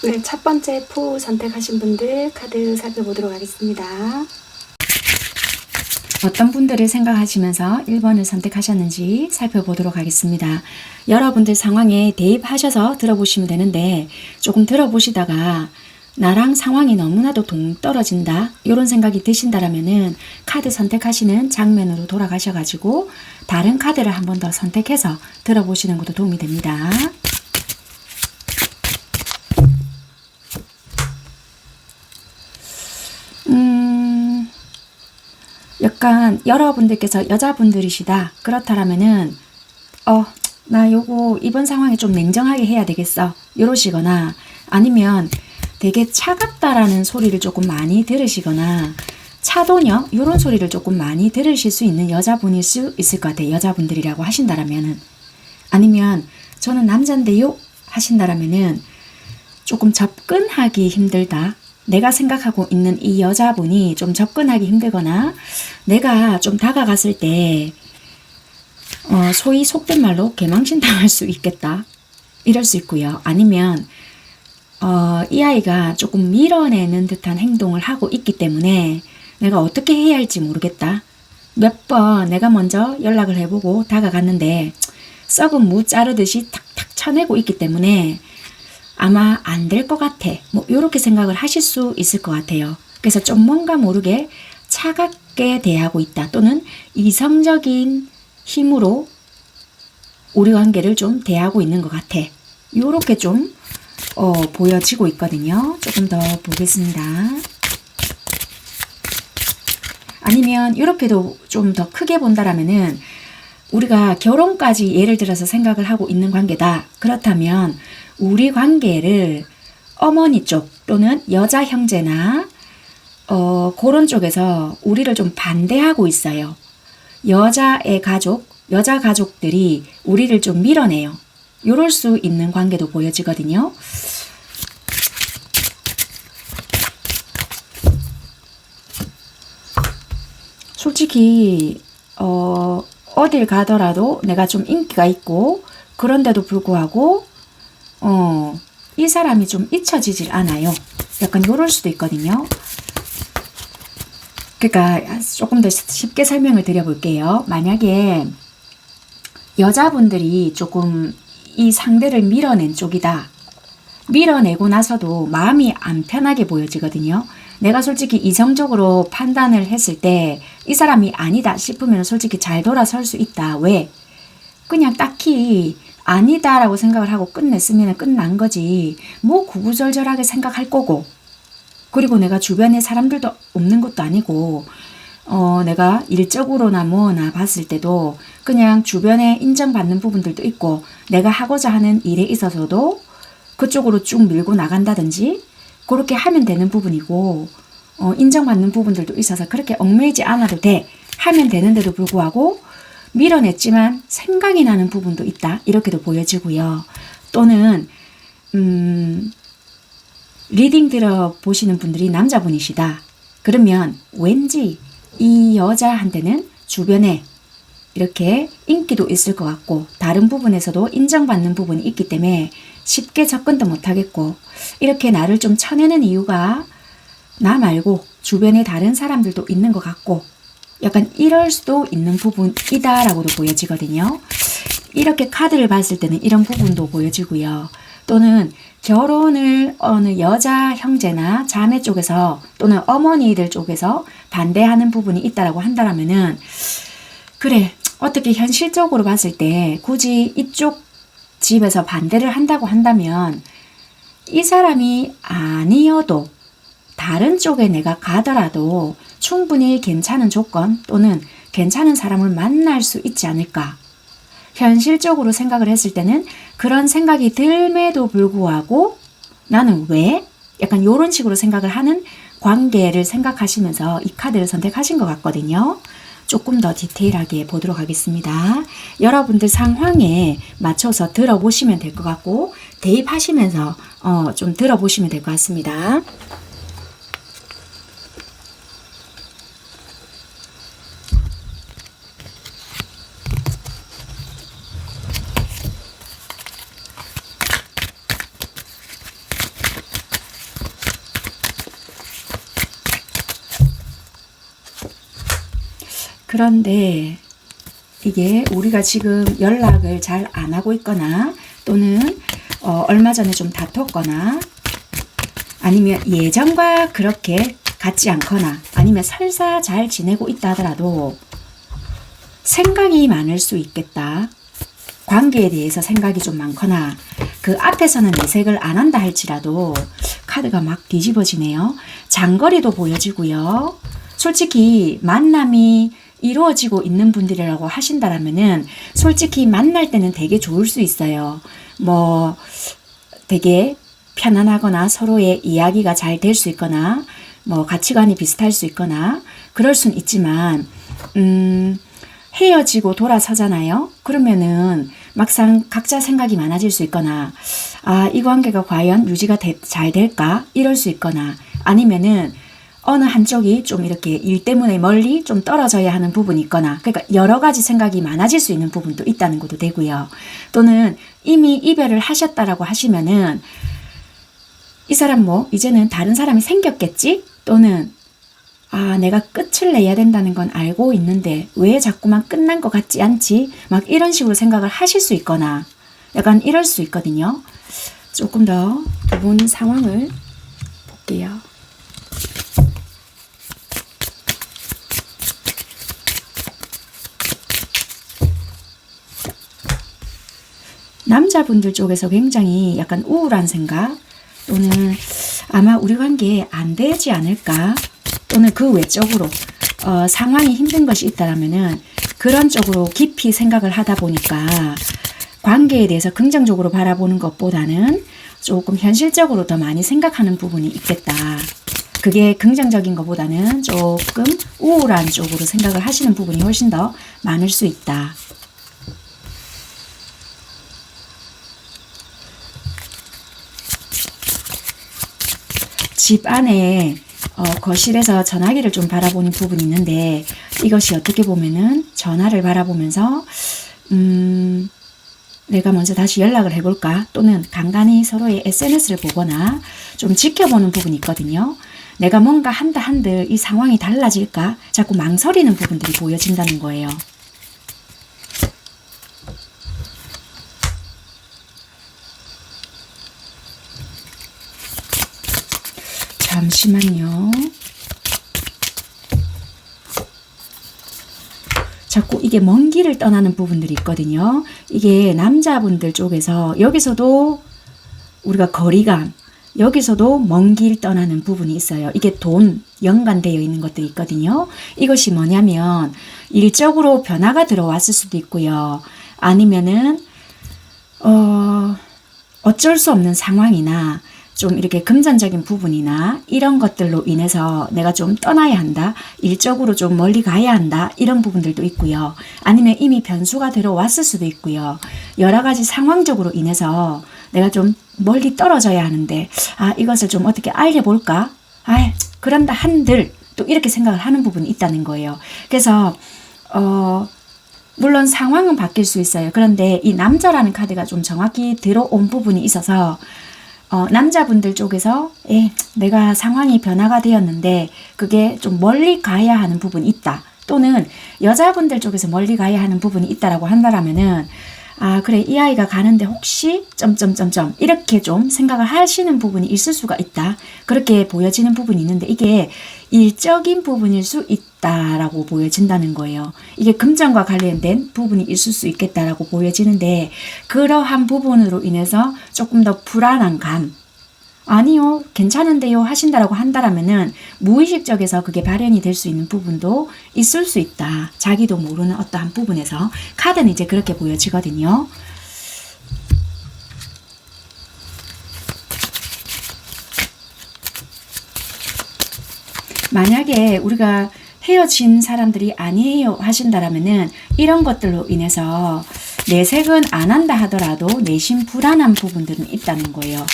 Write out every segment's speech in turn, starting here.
네, 첫 번째 푸 선택하신 분들 카드 살펴보도록 하겠습니다. 어떤 분들을 생각하시면서 1번을 선택하셨는지 살펴보도록 하겠습니다. 여러분들 상황에 대입하셔서 들어보시면 되는데 조금 들어보시다가 나랑 상황이 너무나도 동떨어진다 이런 생각이 드신다라면은 카드 선택하시는 장면으로 돌아가셔가지고 다른 카드를 한 번 더 선택해서 들어보시는 것도 도움이 됩니다. 약간 여러분들께서 여자분들이시다 그렇다라면은 나 요거 이번 상황에 좀 냉정하게 해야 되겠어 이러시거나 아니면 되게 차갑다라는 소리를 조금 많이 들으시거나 차도녀 이런 소리를 조금 많이 들으실 수 있는 여자분일 수 있을 것 같아요. 여자분들이라고 하신다라면은 아니면 저는 남잔데요 하신다라면은 조금 접근하기 힘들다. 내가 생각하고 있는 이 여자분이 좀 접근하기 힘들거나 내가 좀 다가갔을 때 소위 속된 말로 개망신 당할 수 있겠다. 이럴 수 있고요. 아니면 이 아이가 조금 밀어내는 듯한 행동을 하고 있기 때문에 내가 어떻게 해야 할지 모르겠다. 몇 번 내가 먼저 연락을 해보고 다가갔는데 썩은 무 자르듯이 탁탁 쳐내고 있기 때문에 아마 안 될 것 같아. 뭐 이렇게 생각을 하실 수 있을 것 같아요. 그래서 좀 뭔가 모르게 차갑게 대하고 있다. 또는 이성적인 힘으로 우리 관계를 좀 대하고 있는 것 같아. 이렇게 좀 보여지고 있거든요. 조금 더 보겠습니다. 아니면 이렇게도 좀 더 크게 본다라면은 우리가 결혼까지 예를 들어서 생각을 하고 있는 관계다. 그렇다면 우리 관계를 어머니 쪽 또는 여자 형제나 그런 쪽에서 우리를 좀 반대하고 있어요. 여자의 가족, 여자 가족들이 우리를 좀 밀어내요. 이럴 수 있는 관계도 보여지거든요. 솔직히 어딜 가더라도 내가 좀 인기가 있고 그런데도 불구하고 이 사람이 좀 잊혀지질 않아요. 약간 요럴 수도 있거든요. 그러니까 조금 더 쉽게 설명을 드려볼게요. 만약에 여자분들이 조금 이 상대를 밀어낸 쪽이다. 밀어내고 나서도 마음이 안 편하게 보여지거든요. 내가 솔직히 이성적으로 판단을 했을 때 이 사람이 아니다 싶으면 솔직히 잘 돌아설 수 있다. 왜? 그냥 딱히 아니다라고 생각을 하고 끝냈으면 끝난 거지. 뭐 구구절절하게 생각할 거고. 그리고 내가 주변에 사람들도 없는 것도 아니고 내가 일적으로나 뭐나 봤을 때도 그냥 주변에 인정받는 부분들도 있고 내가 하고자 하는 일에 있어서도 그쪽으로 쭉 밀고 나간다든지 그렇게 하면 되는 부분이고 인정받는 부분들도 있어서 그렇게 얽매이지 않아도 돼. 하면 되는데도 불구하고 밀어냈지만 생각이 나는 부분도 있다. 이렇게도 보여지고요. 또는 리딩 들어보시는 분들이 남자분이시다. 그러면 왠지 이 여자한테는 주변에 이렇게 인기도 있을 것 같고 다른 부분에서도 인정받는 부분이 있기 때문에 쉽게 접근도 못하겠고 이렇게 나를 좀 쳐내는 이유가 나 말고 주변에 다른 사람들도 있는 것 같고 약간 이럴 수도 있는 부분이다 라고도 보여지거든요. 이렇게 카드를 봤을 때는 이런 부분도 보여지고요. 또는 결혼을 어느 여자 형제나 자매 쪽에서 또는 어머니들 쪽에서 반대하는 부분이 있다라고 한다면은 그래 어떻게 현실적으로 봤을 때 굳이 이쪽 집에서 반대를 한다고 한다면 이 사람이 아니어도 다른 쪽에 내가 가더라도 충분히 괜찮은 조건 또는 괜찮은 사람을 만날 수 있지 않을까. 현실적으로 생각을 했을 때는 그런 생각이 듦에도 불구하고 나는 왜? 약간 이런 식으로 생각을 하는 관계를 생각하시면서 이 카드를 선택하신 것 같거든요. 조금 더 디테일하게 보도록 하겠습니다. 여러분들 상황에 맞춰서 들어보시면 될 것 같고 대입하시면서 좀 들어보시면 될 것 같습니다. 그런데 이게 우리가 지금 연락을 잘 안 하고 있거나 또는 얼마 전에 좀 다퉜거나 아니면 예전과 그렇게 같지 않거나 아니면 설사 잘 지내고 있다 하더라도 생각이 많을 수 있겠다. 관계에 대해서 생각이 좀 많거나 그 앞에서는 내색을 안 한다 할지라도 카드가 막 뒤집어지네요. 장거리도 보여지고요. 솔직히 만남이 이루어지고 있는 분들이라고 하신다라면은 솔직히 만날 때는 되게 좋을 수 있어요. 뭐 되게 편안하거나 서로의 이야기가 잘 될 수 있거나 뭐 가치관이 비슷할 수 있거나 그럴 순 있지만 헤어지고 돌아서잖아요. 그러면은 막상 각자 생각이 많아질 수 있거나 이 관계가 과연 유지가 잘 될까 이럴 수 있거나 아니면은 어느 한쪽이 좀 이렇게 일 때문에 멀리 좀 떨어져야 하는 부분이 있거나 그러니까 여러 가지 생각이 많아질 수 있는 부분도 있다는 것도 되고요. 또는 이미 이별을 하셨다라고 하시면은 이 사람 뭐 이제는 다른 사람이 생겼겠지? 또는 내가 끝을 내야 된다는 건 알고 있는데 왜 자꾸만 끝난 것 같지 않지? 막 이런 식으로 생각을 하실 수 있거나 약간 이럴 수 있거든요. 조금 더 두 분 상황을 볼게요. 남자분들 쪽에서 굉장히 약간 우울한 생각 또는 아마 우리 관계 안 되지 않을까 또는 그 외적으로 상황이 힘든 것이 있다라면은 그런 쪽으로 깊이 생각을 하다 보니까 관계에 대해서 긍정적으로 바라보는 것보다는 조금 현실적으로 더 많이 생각하는 부분이 있겠다. 그게 긍정적인 것보다는 조금 우울한 쪽으로 생각을 하시는 부분이 훨씬 더 많을 수 있다. 집 안에 거실에서 전화기를 좀 바라보는 부분이 있는데 이것이 어떻게 보면은 전화를 바라보면서 내가 먼저 다시 연락을 해볼까 또는 간간히 서로의 SNS를 보거나 좀 지켜보는 부분이 있거든요. 내가 뭔가 한다 한들 이 상황이 달라질까 자꾸 망설이는 부분들이 보여진다는 거예요. 잠시만요. 자꾸 이게 먼 길을 떠나는 부분들이 있거든요. 이게 남자분들 쪽에서 여기서도 우리가 거리감, 여기서도 먼 길 떠나는 부분이 있어요. 이게 돈 연관되어 있는 것들이 있거든요. 이것이 뭐냐면 일적으로 변화가 들어왔을 수도 있고요. 아니면은 어쩔 수 없는 상황이나 좀 이렇게 금전적인 부분이나 이런 것들로 인해서 내가 좀 떠나야 한다. 일적으로 좀 멀리 가야 한다. 이런 부분들도 있고요. 아니면 이미 변수가 들어왔을 수도 있고요. 여러 가지 상황적으로 인해서 내가 좀 멀리 떨어져야 하는데 이것을 좀 어떻게 알려볼까? 그런다 한들 또 이렇게 생각을 하는 부분이 있다는 거예요. 그래서 물론 상황은 바뀔 수 있어요. 그런데 이 남자라는 카드가 좀 정확히 들어온 부분이 있어서 남자분들 쪽에서 내가 상황이 변화가 되었는데 그게 좀 멀리 가야 하는 부분이 있다. 또는 여자분들 쪽에서 멀리 가야 하는 부분이 있다라고 한다라면은 그래 이 아이가 가는데 혹시 점점점점 이렇게 좀 생각을 하시는 부분이 있을 수가 있다. 그렇게 보여지는 부분이 있는데 이게 일적인 부분일 수 있다라고 보여진다는 거예요. 이게 금전과 관련된 부분이 있을 수 있겠다라고 보여지는데 그러한 부분으로 인해서 조금 더 불안한 감 아니요 괜찮은데요 하신다라고 한다라면은 무의식적에서 그게 발현이 될 수 있는 부분도 있을 수 있다. 자기도 모르는 어떠한 부분에서 카드는 이제 그렇게 보여지거든요. 만약에 우리가 헤어진 사람들이 아니에요 하신다라면은 이런 것들로 인해서 내색은 안 한다 하더라도 내심 불안한 부분들은 있다는 거예요.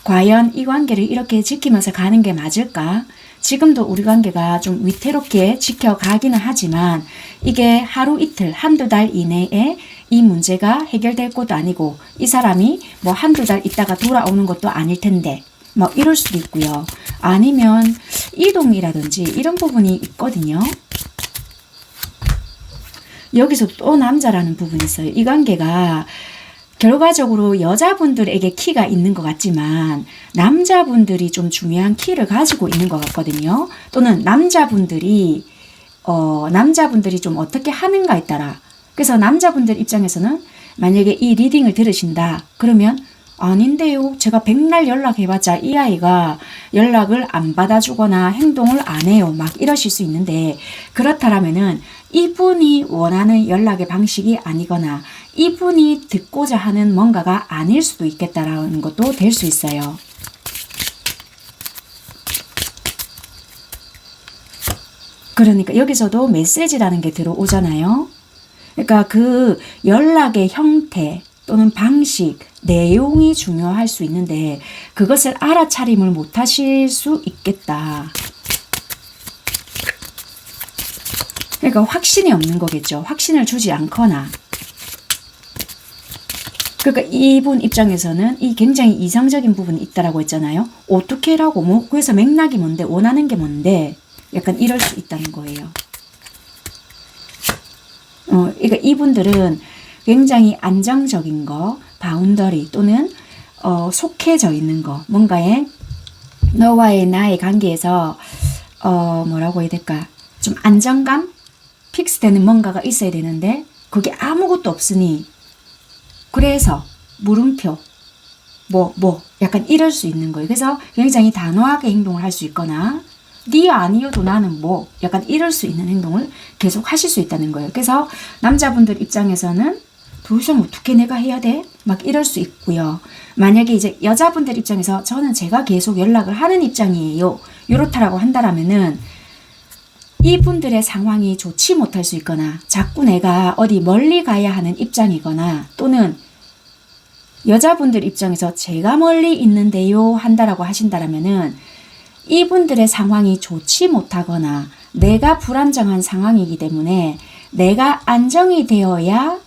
과연 이 관계를 이렇게 지키면서 가는 게 맞을까? 지금도 우리 관계가 좀 위태롭게 지켜가기는 하지만 이게 하루 이틀 한두 달 이내에 이 문제가 해결될 것도 아니고 이 사람이 뭐 한두 달 있다가 돌아오는 것도 아닐 텐데 뭐 이럴 수도 있고요. 아니면 이동이라든지 이런 부분이 있거든요. 여기서 또 남자라는 부분이 있어요. 이 관계가 결과적으로 여자분들에게 키가 있는 것 같지만 남자분들이 좀 중요한 키를 가지고 있는 것 같거든요. 또는 남자분들이 좀 어떻게 하는가에 따라. 그래서 남자분들 입장에서는 만약에 이 리딩을 들으신다. 그러면 아닌데요. 제가 백날 연락해봤자 이 아이가 연락을 안 받아주거나 행동을 안 해요. 막 이러실 수 있는데 그렇다면은 이분이 원하는 연락의 방식이 아니거나 이분이 듣고자 하는 뭔가가 아닐 수도 있겠다라는 것도 될 수 있어요. 그러니까 여기서도 메시지라는 게 들어오잖아요. 그러니까 그 연락의 형태 또는 방식, 내용이 중요할 수 있는데 그것을 알아차림을 못하실 수 있겠다. 그러니까 확신이 없는 거겠죠. 확신을 주지 않거나. 그러니까 이분 입장에서는 이 굉장히 이상적인 부분이 있다라고 했잖아요. 어떻게라고 뭐 그래서 맥락이 뭔데 원하는 게 뭔데 약간 이럴 수 있다는 거예요. 그러니까 이분들은 굉장히 안정적인 거, 바운더리 또는 속해져 있는 거, 뭔가에 너와의 나의 관계에서 뭐라고 해야 될까? 좀 안정감, 픽스되는 뭔가가 있어야 되는데 그게 아무것도 없으니 그래서 물음표 뭐 약간 이럴 수 있는 거예요. 그래서 굉장히 단호하게 행동을 할 수 있거나 네 아니어도 나는 뭐 약간 이럴 수 있는 행동을 계속 하실 수 있다는 거예요. 그래서 남자분들 입장에서는 도대체 어떻게 내가 해야 돼? 막 이럴 수 있고요. 만약에 이제 여자분들 입장에서 저는 제가 계속 연락을 하는 입장이에요. 이렇다라고 한다라면은 이분들의 상황이 좋지 못할 수 있거나 자꾸 내가 어디 멀리 가야 하는 입장이거나 또는 여자분들 입장에서 제가 멀리 있는데요 한다라고 하신다라면은 이분들의 상황이 좋지 못하거나 내가 불안정한 상황이기 때문에 내가 안정이 되어야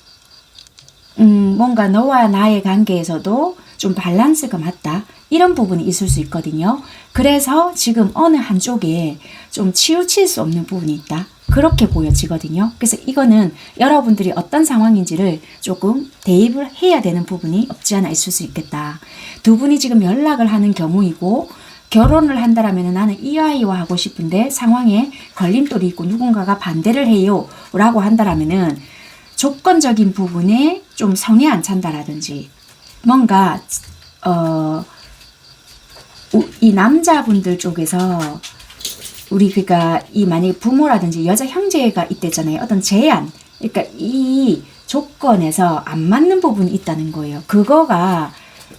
뭔가 너와 나의 관계에서도 좀 밸런스가 맞다. 이런 부분이 있을 수 있거든요. 그래서 지금 어느 한쪽에 좀 치우칠 수 없는 부분이 있다. 그렇게 보여지거든요. 그래서 이거는 여러분들이 어떤 상황인지를 조금 대입을 해야 되는 부분이 없지 않아 있을 수 있겠다. 두 분이 지금 연락을 하는 경우이고 결혼을 한다라면 나는 이 아이와 하고 싶은데 상황에 걸림돌이 있고 누군가가 반대를 해요 라고 한다라면은 조건적인 부분에 좀 성에 안 찬다라든지 뭔가 이 남자분들 쪽에서 우리 그러니까 이 만약에 부모라든지 여자 형제가 있댔잖아요. 어떤 제한 그러니까 이 조건에서 안 맞는 부분이 있다는 거예요. 그거가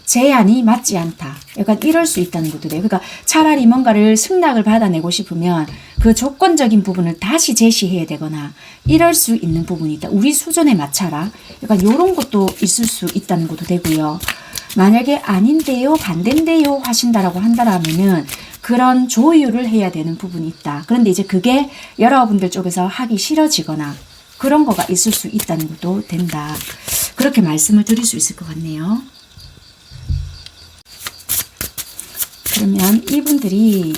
제한이 맞지 않다. 약간 이럴 수 있다는 것도 돼요. 그러니까 차라리 뭔가를 승낙을 받아내고 싶으면 그 조건적인 부분을 다시 제시해야 되거나 이럴 수 있는 부분이 있다. 우리 수준에 맞춰라. 약간 이런 것도 있을 수 있다는 것도 되고요. 만약에 아닌데요, 반대인데요 하신다라고 한다라면은 그런 조율을 해야 되는 부분이 있다. 그런데 이제 그게 여러분들 쪽에서 하기 싫어지거나 그런 거가 있을 수 있다는 것도 된다. 그렇게 말씀을 드릴 수 있을 것 같네요. 그러면 이분들이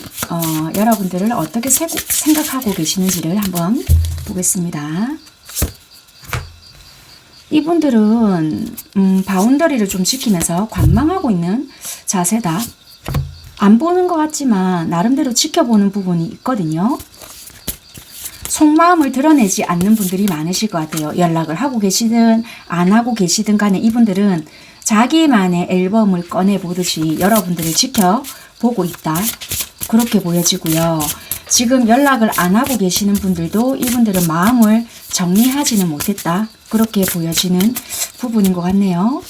여러분들을 어떻게 생각하고 계시는지를 한번 보겠습니다. 이분들은 바운더리를 좀 지키면서 관망하고 있는 자세다. 안 보는 것 같지만 나름대로 지켜보는 부분이 있거든요. 속마음을 드러내지 않는 분들이 많으실 것 같아요. 연락을 하고 계시든 안 하고 계시든 간에 이분들은 자기만의 앨범을 꺼내보듯이 여러분들을 지켜보고 있다. 그렇게 보여지고요. 지금 연락을 안 하고 계시는 분들도 이분들은 마음을 정리하지는 못했다. 그렇게 보여지는 부분인 것 같네요.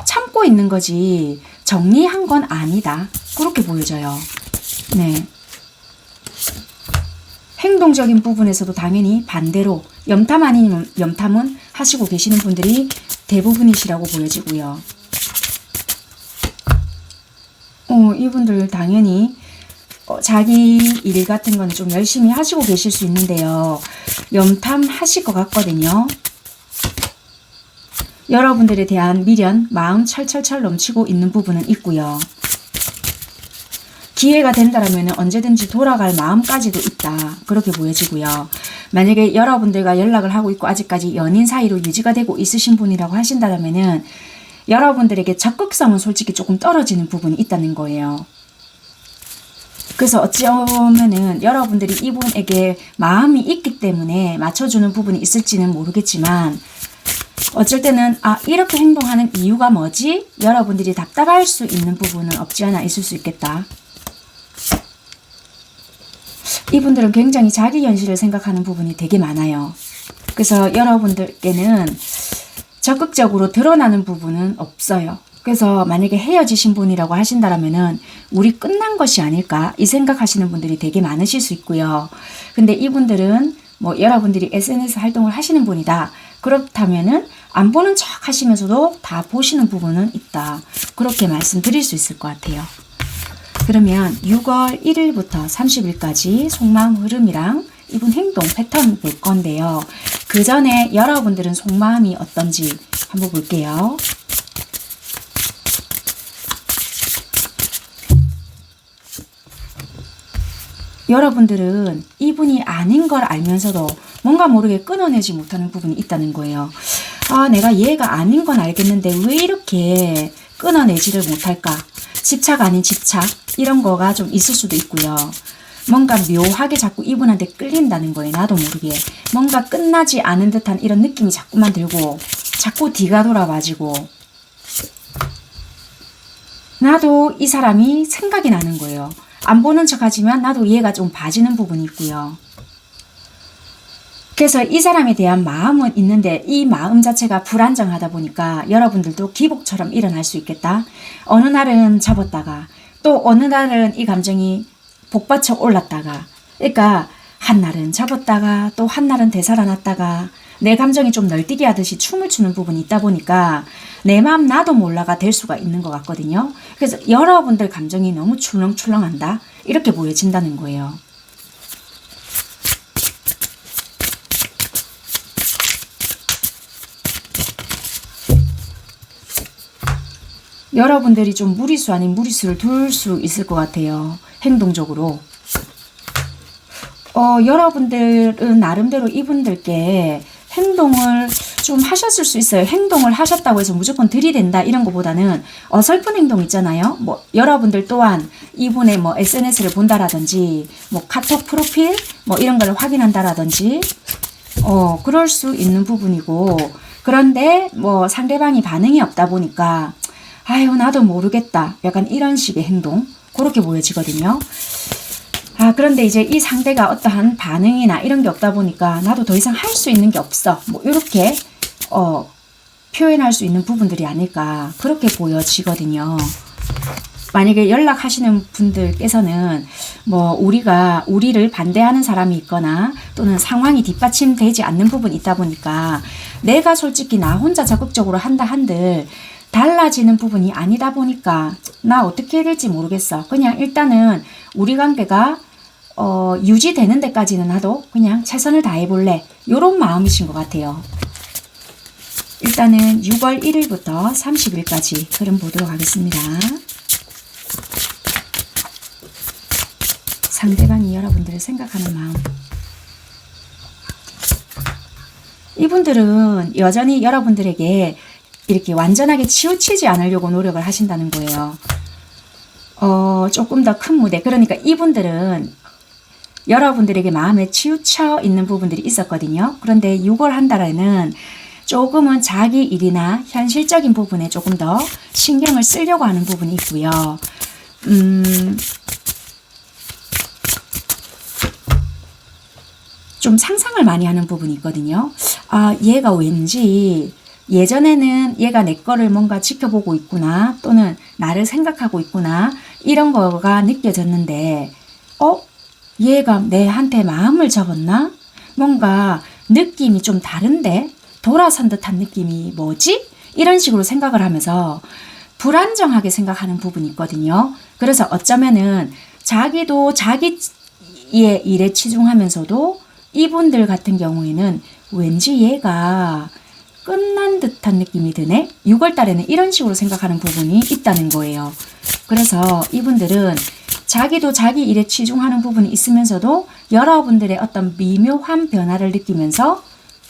참고 있는 거지 정리한 건 아니다. 그렇게 보여져요. 네. 행동적인 부분에서도 당연히 반대로 염탐 아닌 염탐은 하시고 계시는 분들이 대부분이시라고 보여지고요. 이분들 당연히 자기 일 같은 거는 좀 열심히 하시고 계실 수 있는데요. 염탐 하실 것 같거든요. 여러분들에 대한 미련, 마음 철철철 넘치고 있는 부분은 있고요. 기회가 된다라면 언제든지 돌아갈 마음까지도 있다. 그렇게 보여지고요. 만약에 여러분들과 연락을 하고 있고 아직까지 연인 사이로 유지가 되고 있으신 분이라고 하신다면은 여러분들에게 적극성은 솔직히 조금 떨어지는 부분이 있다는 거예요. 그래서 어찌보면은 여러분들이 이분에게 마음이 있기 때문에 맞춰주는 부분이 있을지는 모르겠지만 어쩔 때는 이렇게 행동하는 이유가 뭐지? 여러분들이 답답할 수 있는 부분은 없지 않아 있을 수 있겠다. 이분들은 굉장히 자기 현실을 생각하는 부분이 되게 많아요. 그래서 여러분들께는 적극적으로 드러나는 부분은 없어요. 그래서 만약에 헤어지신 분이라고 하신다면은 우리 끝난 것이 아닐까 이 생각하시는 분들이 되게 많으실 수 있고요. 근데 이분들은 뭐 여러분들이 SNS 활동을 하시는 분이다. 그렇다면은 안 보는 척 하시면서도 다 보시는 부분은 있다. 그렇게 말씀드릴 수 있을 것 같아요. 그러면 6월 1일부터 30일까지 속마음 흐름이랑 이분 행동 패턴 볼 건데요. 그 전에 여러분들은 속마음이 어떤지 한번 볼게요. 여러분들은 이분이 아닌 걸 알면서도 뭔가 모르게 끊어내지 못하는 부분이 있다는 거예요. 내가 얘가 아닌 건 알겠는데 왜 이렇게 끊어내지를 못할까? 집착 아닌 집착 이런 거가 좀 있을 수도 있고요. 뭔가 묘하게 자꾸 이분한테 끌린다는 거예요. 나도 모르게. 뭔가 끝나지 않은 듯한 이런 느낌이 자꾸만 들고 자꾸 뒤가 돌아와지고 나도 이 사람이 생각이 나는 거예요. 안 보는 척 하지만 나도 이해가 좀 봐지는 부분이 있고요. 그래서 이 사람에 대한 마음은 있는데 이 마음 자체가 불안정하다 보니까 여러분들도 기복처럼 일어날 수 있겠다. 어느 날은 접었다가 또 어느 날은 이 감정이 복받쳐 올랐다가 그러니까 한 날은 접었다가 또 한 날은 되살아났다가 내 감정이 좀 널뛰기 하듯이 춤을 추는 부분이 있다 보니까 내 마음 나도 몰라가 될 수가 있는 것 같거든요. 그래서 여러분들 감정이 너무 출렁출렁한다 이렇게 보여진다는 거예요. 여러분들이 좀 무리수 아닌 무리수를 둘 수 있을 것 같아요. 행동적으로. 여러분들은 나름대로 이분들께 행동을 좀 하셨을 수 있어요. 행동을 하셨다고 해서 무조건 들이댄다 이런 것보다는 어설픈 행동 있잖아요. 뭐 여러분들 또한 이분의 뭐 SNS를 본다라든지 뭐 카톡 프로필 뭐 이런 걸 확인한다라든지 그럴 수 있는 부분이고 그런데 뭐 상대방이 반응이 없다 보니까 아유 나도 모르겠다 약간 이런 식의 행동 그렇게 보여지거든요. 그런데 이제 이 상대가 어떠한 반응이나 이런 게 없다 보니까 나도 더 이상 할 수 있는 게 없어 뭐 이렇게 표현할 수 있는 부분들이 아닐까 그렇게 보여지거든요. 만약에 연락하시는 분들께서는 뭐 우리를 반대하는 사람이 있거나 또는 상황이 뒷받침되지 않는 부분이 있다 보니까 내가 솔직히 나 혼자 적극적으로 한다 한들 달라지는 부분이 아니다 보니까 나 어떻게 해야 될지 모르겠어. 그냥 일단은 우리 관계가 유지되는 데까지는 나도 그냥 최선을 다해볼래. 이런 마음이신 것 같아요. 일단은 6월 1일부터 30일까지 흐름 보도록 하겠습니다. 상대방이 여러분들을 생각하는 마음. 이분들은 여전히 여러분들에게 이렇게 완전하게 치우치지 않으려고 노력을 하신다는 거예요. 조금 더 큰 무대. 그러니까 이분들은 여러분들에게 마음에 치우쳐 있는 부분들이 있었거든요. 그런데 6월 한 달에는 조금은 자기 일이나 현실적인 부분에 조금 더 신경을 쓰려고 하는 부분이 있고요. 좀 상상을 많이 하는 부분이 있거든요. 얘가 왠지 예전에는 얘가 내 거를 뭔가 지켜보고 있구나 또는 나를 생각하고 있구나 이런 거가 느껴졌는데 얘가 내한테 마음을 접었나? 뭔가 느낌이 좀 다른데? 돌아선 듯한 느낌이 뭐지? 이런 식으로 생각을 하면서 불안정하게 생각하는 부분이 있거든요. 그래서 어쩌면은 자기도 자기의 일에 치중하면서도 이분들 같은 경우에는 왠지 얘가 끝난 듯한 느낌이 드네? 6월 달에는 이런 식으로 생각하는 부분이 있다는 거예요. 그래서 이분들은 자기도 자기 일에 치중하는 부분이 있으면서도 여러분들의 어떤 미묘한 변화를 느끼면서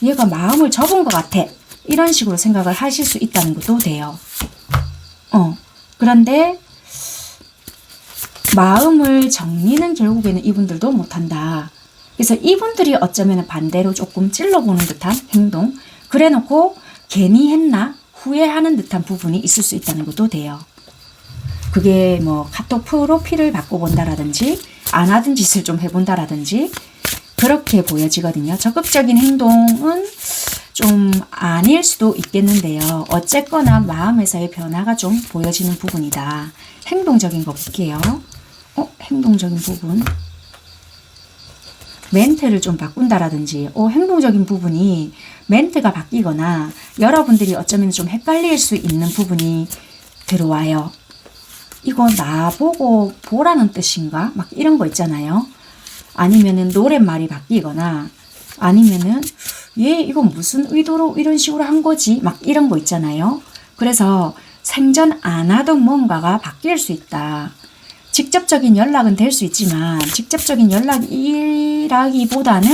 얘가 마음을 접은 것 같아. 이런 식으로 생각을 하실 수 있다는 것도 돼요. 그런데 마음을 정리는 결국에는 이분들도 못한다. 그래서 이분들이 어쩌면 반대로 조금 찔러보는 듯한 행동, 그래 놓고 괜히 했나 후회하는 듯한 부분이 있을 수 있다는 것도 돼요. 그게 뭐 카톡 프로필을 바꿔본다라든지 안 하던 짓을 좀 해본다라든지 그렇게 보여지거든요. 적극적인 행동은 좀 아닐 수도 있겠는데요. 어쨌거나 마음에서의 변화가 좀 보여지는 부분이다. 행동적인 거 볼게요. 행동적인 부분. 멘트를 좀 바꾼다라든지 행동적인 부분이 멘트가 바뀌거나 여러분들이 어쩌면 좀 헷갈릴 수 있는 부분이 들어와요. 이거 나보고 보라는 뜻인가? 막 이런 거 있잖아요. 아니면은 노랫말이 바뀌거나 아니면은 얘 이거 무슨 의도로 이런 식으로 한 거지? 막 이런 거 있잖아요. 그래서 생전 안 하던 뭔가가 바뀔 수 있다. 직접적인 연락은 될 수 있지만 직접적인 연락이라기보다는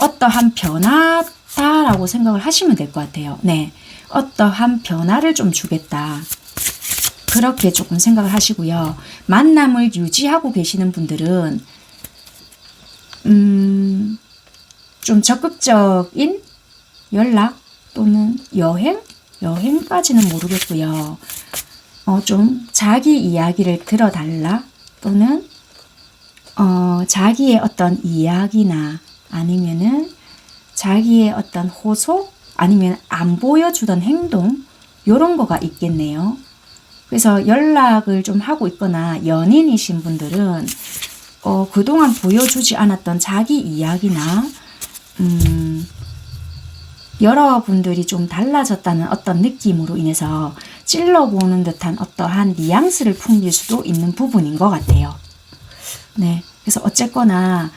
어떠한 변화다라고 생각을 하시면 될 것 같아요. 네, 어떠한 변화를 좀 주겠다. 그렇게 조금 생각을 하시고요. 만남을 유지하고 계시는 분들은 좀 적극적인 연락 또는 여행까지는 모르겠고요. 좀 자기 이야기를 들어달라 또는 자기의 어떤 이야기나 아니면은 자기의 어떤 호소 아니면 안 보여주던 행동 요런 거가 있겠네요. 그래서 연락을 좀 하고 있거나 연인이신 분들은 그동안 보여주지 않았던 자기 이야기나 여러분들이 좀 달라졌다는 어떤 느낌으로 인해서 찔러보는 듯한 어떠한 뉘앙스를 풍길 수도 있는 부분인 것 같아요. 네, 그래서 어쨌거나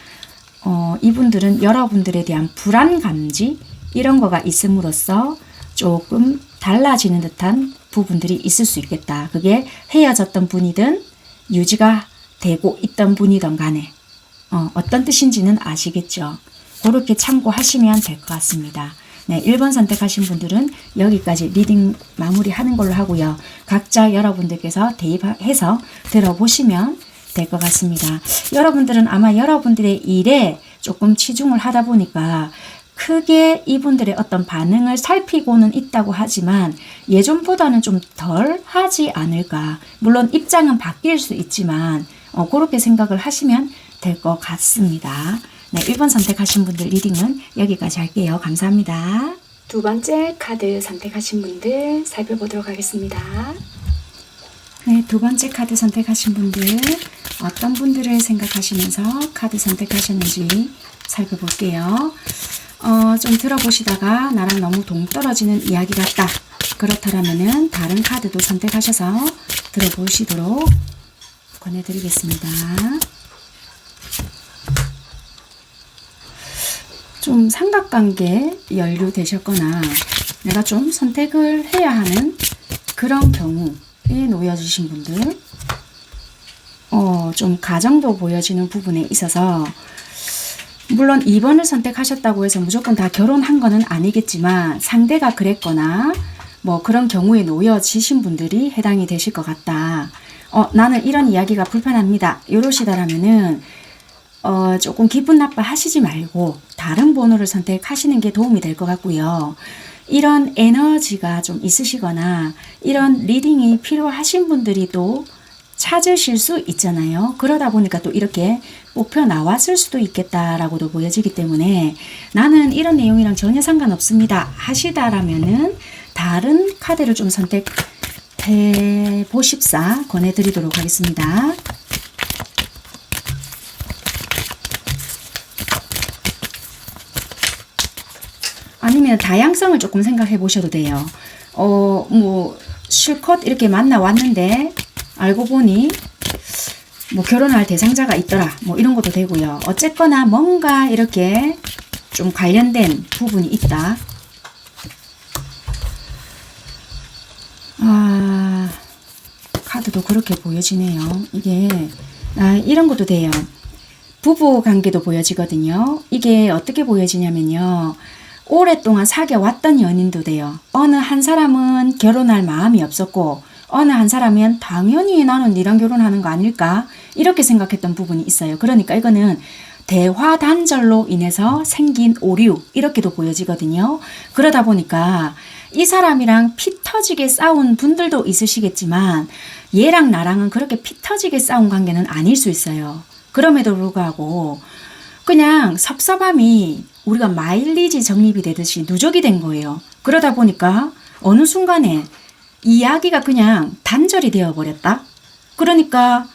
이분들은 여러분들에 대한 불안 감지 이런 거가 있음으로써 조금 달라지는 듯한 부분들이 있을 수 있겠다. 그게 헤어졌던 분이든 유지가 되고 있던 분이든 간에 어떤 뜻인지는 아시겠죠. 그렇게 참고하시면 될 것 같습니다. 네, 1번 선택하신 분들은 여기까지 리딩 마무리하는 걸로 하고요. 각자 여러분들께서 대입해서 들어보시면 될 것 같습니다. 여러분들은 아마 여러분들의 일에 조금 치중을 하다 보니까 크게 이분들의 어떤 반응을 살피고는 있다고 하지만 예전보다는 좀 덜 하지 않을까. 물론 입장은 바뀔 수 있지만 그렇게 생각을 하시면 될 것 같습니다. 네, 1번 선택하신 분들 리딩은 여기까지 할게요. 감사합니다. 두 번째 카드 선택하신 분들 살펴보도록 하겠습니다. 네, 두 번째 카드 선택하신 분들 어떤 분들을 생각하시면서 카드 선택하셨는지 살펴볼게요. 좀 들어보시다가 나랑 너무 동떨어지는 이야기 같다. 그렇다면은 다른 카드도 선택하셔서 들어보시도록 권해드리겠습니다. 좀 삼각관계 연루되셨거나 내가 좀 선택을 해야 하는 그런 경우에 놓여주신 분들 좀 가정도 보여지는 부분에 있어서 물론 2번을 선택하셨다고 해서 무조건 다 결혼한 거는 아니겠지만 상대가 그랬거나 뭐 그런 경우에 놓여지신 분들이 해당이 되실 것 같다. 나는 이런 이야기가 불편합니다. 이러시다라면은 조금 기분 나빠 하시지 말고 다른 번호를 선택하시는 게 도움이 될 것 같고요. 이런 에너지가 좀 있으시거나 이런 리딩이 필요하신 분들이 또 찾으실 수 있잖아요. 그러다 보니까 또 이렇게 뽑혀 나왔을 수도 있겠다라고도 보여지기 때문에 나는 이런 내용이랑 전혀 상관없습니다 하시다라면은 다른 카드를 좀 선택해 보십사 권해드리도록 하겠습니다. 아니면 다양성을 조금 생각해 보셔도 돼요. 뭐 실컷 이렇게 만나 왔는데 알고 보니 뭐 결혼할 대상자가 있더라. 뭐 이런 것도 되고요. 어쨌거나 뭔가 이렇게 좀 관련된 부분이 있다. 카드도 그렇게 보여지네요. 이게 이런 것도 돼요. 부부 관계도 보여지거든요. 이게 어떻게 보여지냐면요. 오랫동안 사귀어 왔던 연인도 돼요. 어느 한 사람은 결혼할 마음이 없었고 어느 한 사람은 당연히 나는 니랑 결혼하는 거 아닐까? 이렇게 생각했던 부분이 있어요. 그러니까 이거는 대화 단절로 인해서 생긴 오류 이렇게도 보여지거든요. 그러다 보니까 이 사람이랑 피 터지게 싸운 분들도 있으시겠지만 얘랑 나랑은 그렇게 피 터지게 싸운 관계는 아닐 수 있어요. 그럼에도 불구하고 그냥 섭섭함이 우리가 마일리지 적립이 되듯이 누적이 된 거예요. 그러다 보니까 어느 순간에 이야기가 그냥 단절이 되어버렸다. 그러니까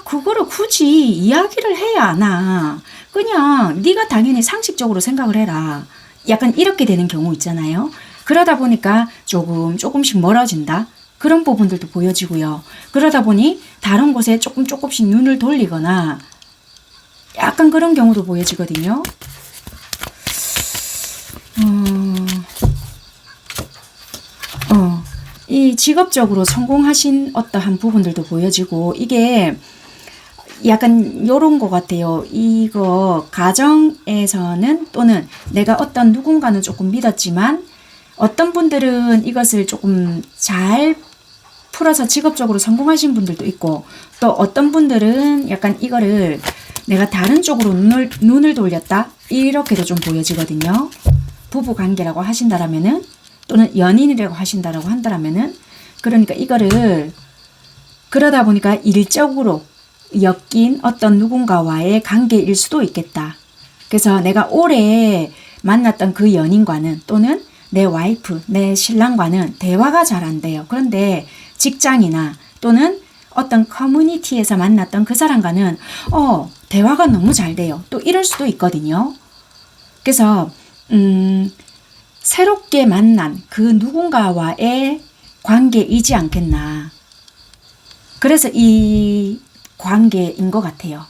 그거를 굳이 이야기를 해야 하나. 그냥 네가 당연히 상식적으로 생각을 해라. 약간 이렇게 되는 경우 있잖아요. 그러다 보니까 조금씩 멀어진다. 그런 부분들도 보여지고요. 그러다 보니 다른 곳에 조금씩 눈을 돌리거나 약간 그런 경우도 보여지거든요. 이 직업적으로 성공하신 어떠한 부분들도 보여지고 이게 약간 요런 것 같아요. 이거 가정에서는 또는 내가 어떤 누군가는 조금 믿었지만 어떤 분들은 이것을 조금 잘 풀어서 직업적으로 성공하신 분들도 있고 또 어떤 분들은 약간 이거를 내가 다른 쪽으로 눈을 돌렸다 이렇게도 좀 보여지거든요. 부부 관계라고 하신다라면은 또는 연인이라고 하신다라고 한다라면은 그러니까 이거를 그러다 보니까 일적으로 엮인 어떤 누군가와의 관계일 수도 있겠다. 그래서 내가 오래 만났던 그 연인과는 또는 내 와이프, 내 신랑과는 대화가 잘 안 돼요. 그런데 직장이나 또는 어떤 커뮤니티에서 만났던 그 사람과는 대화가 너무 잘 돼요. 또 이럴 수도 있거든요. 그래서 새롭게 만난 그 누군가와의 관계이지 않겠나. 그래서 이 관계인 것 같아요.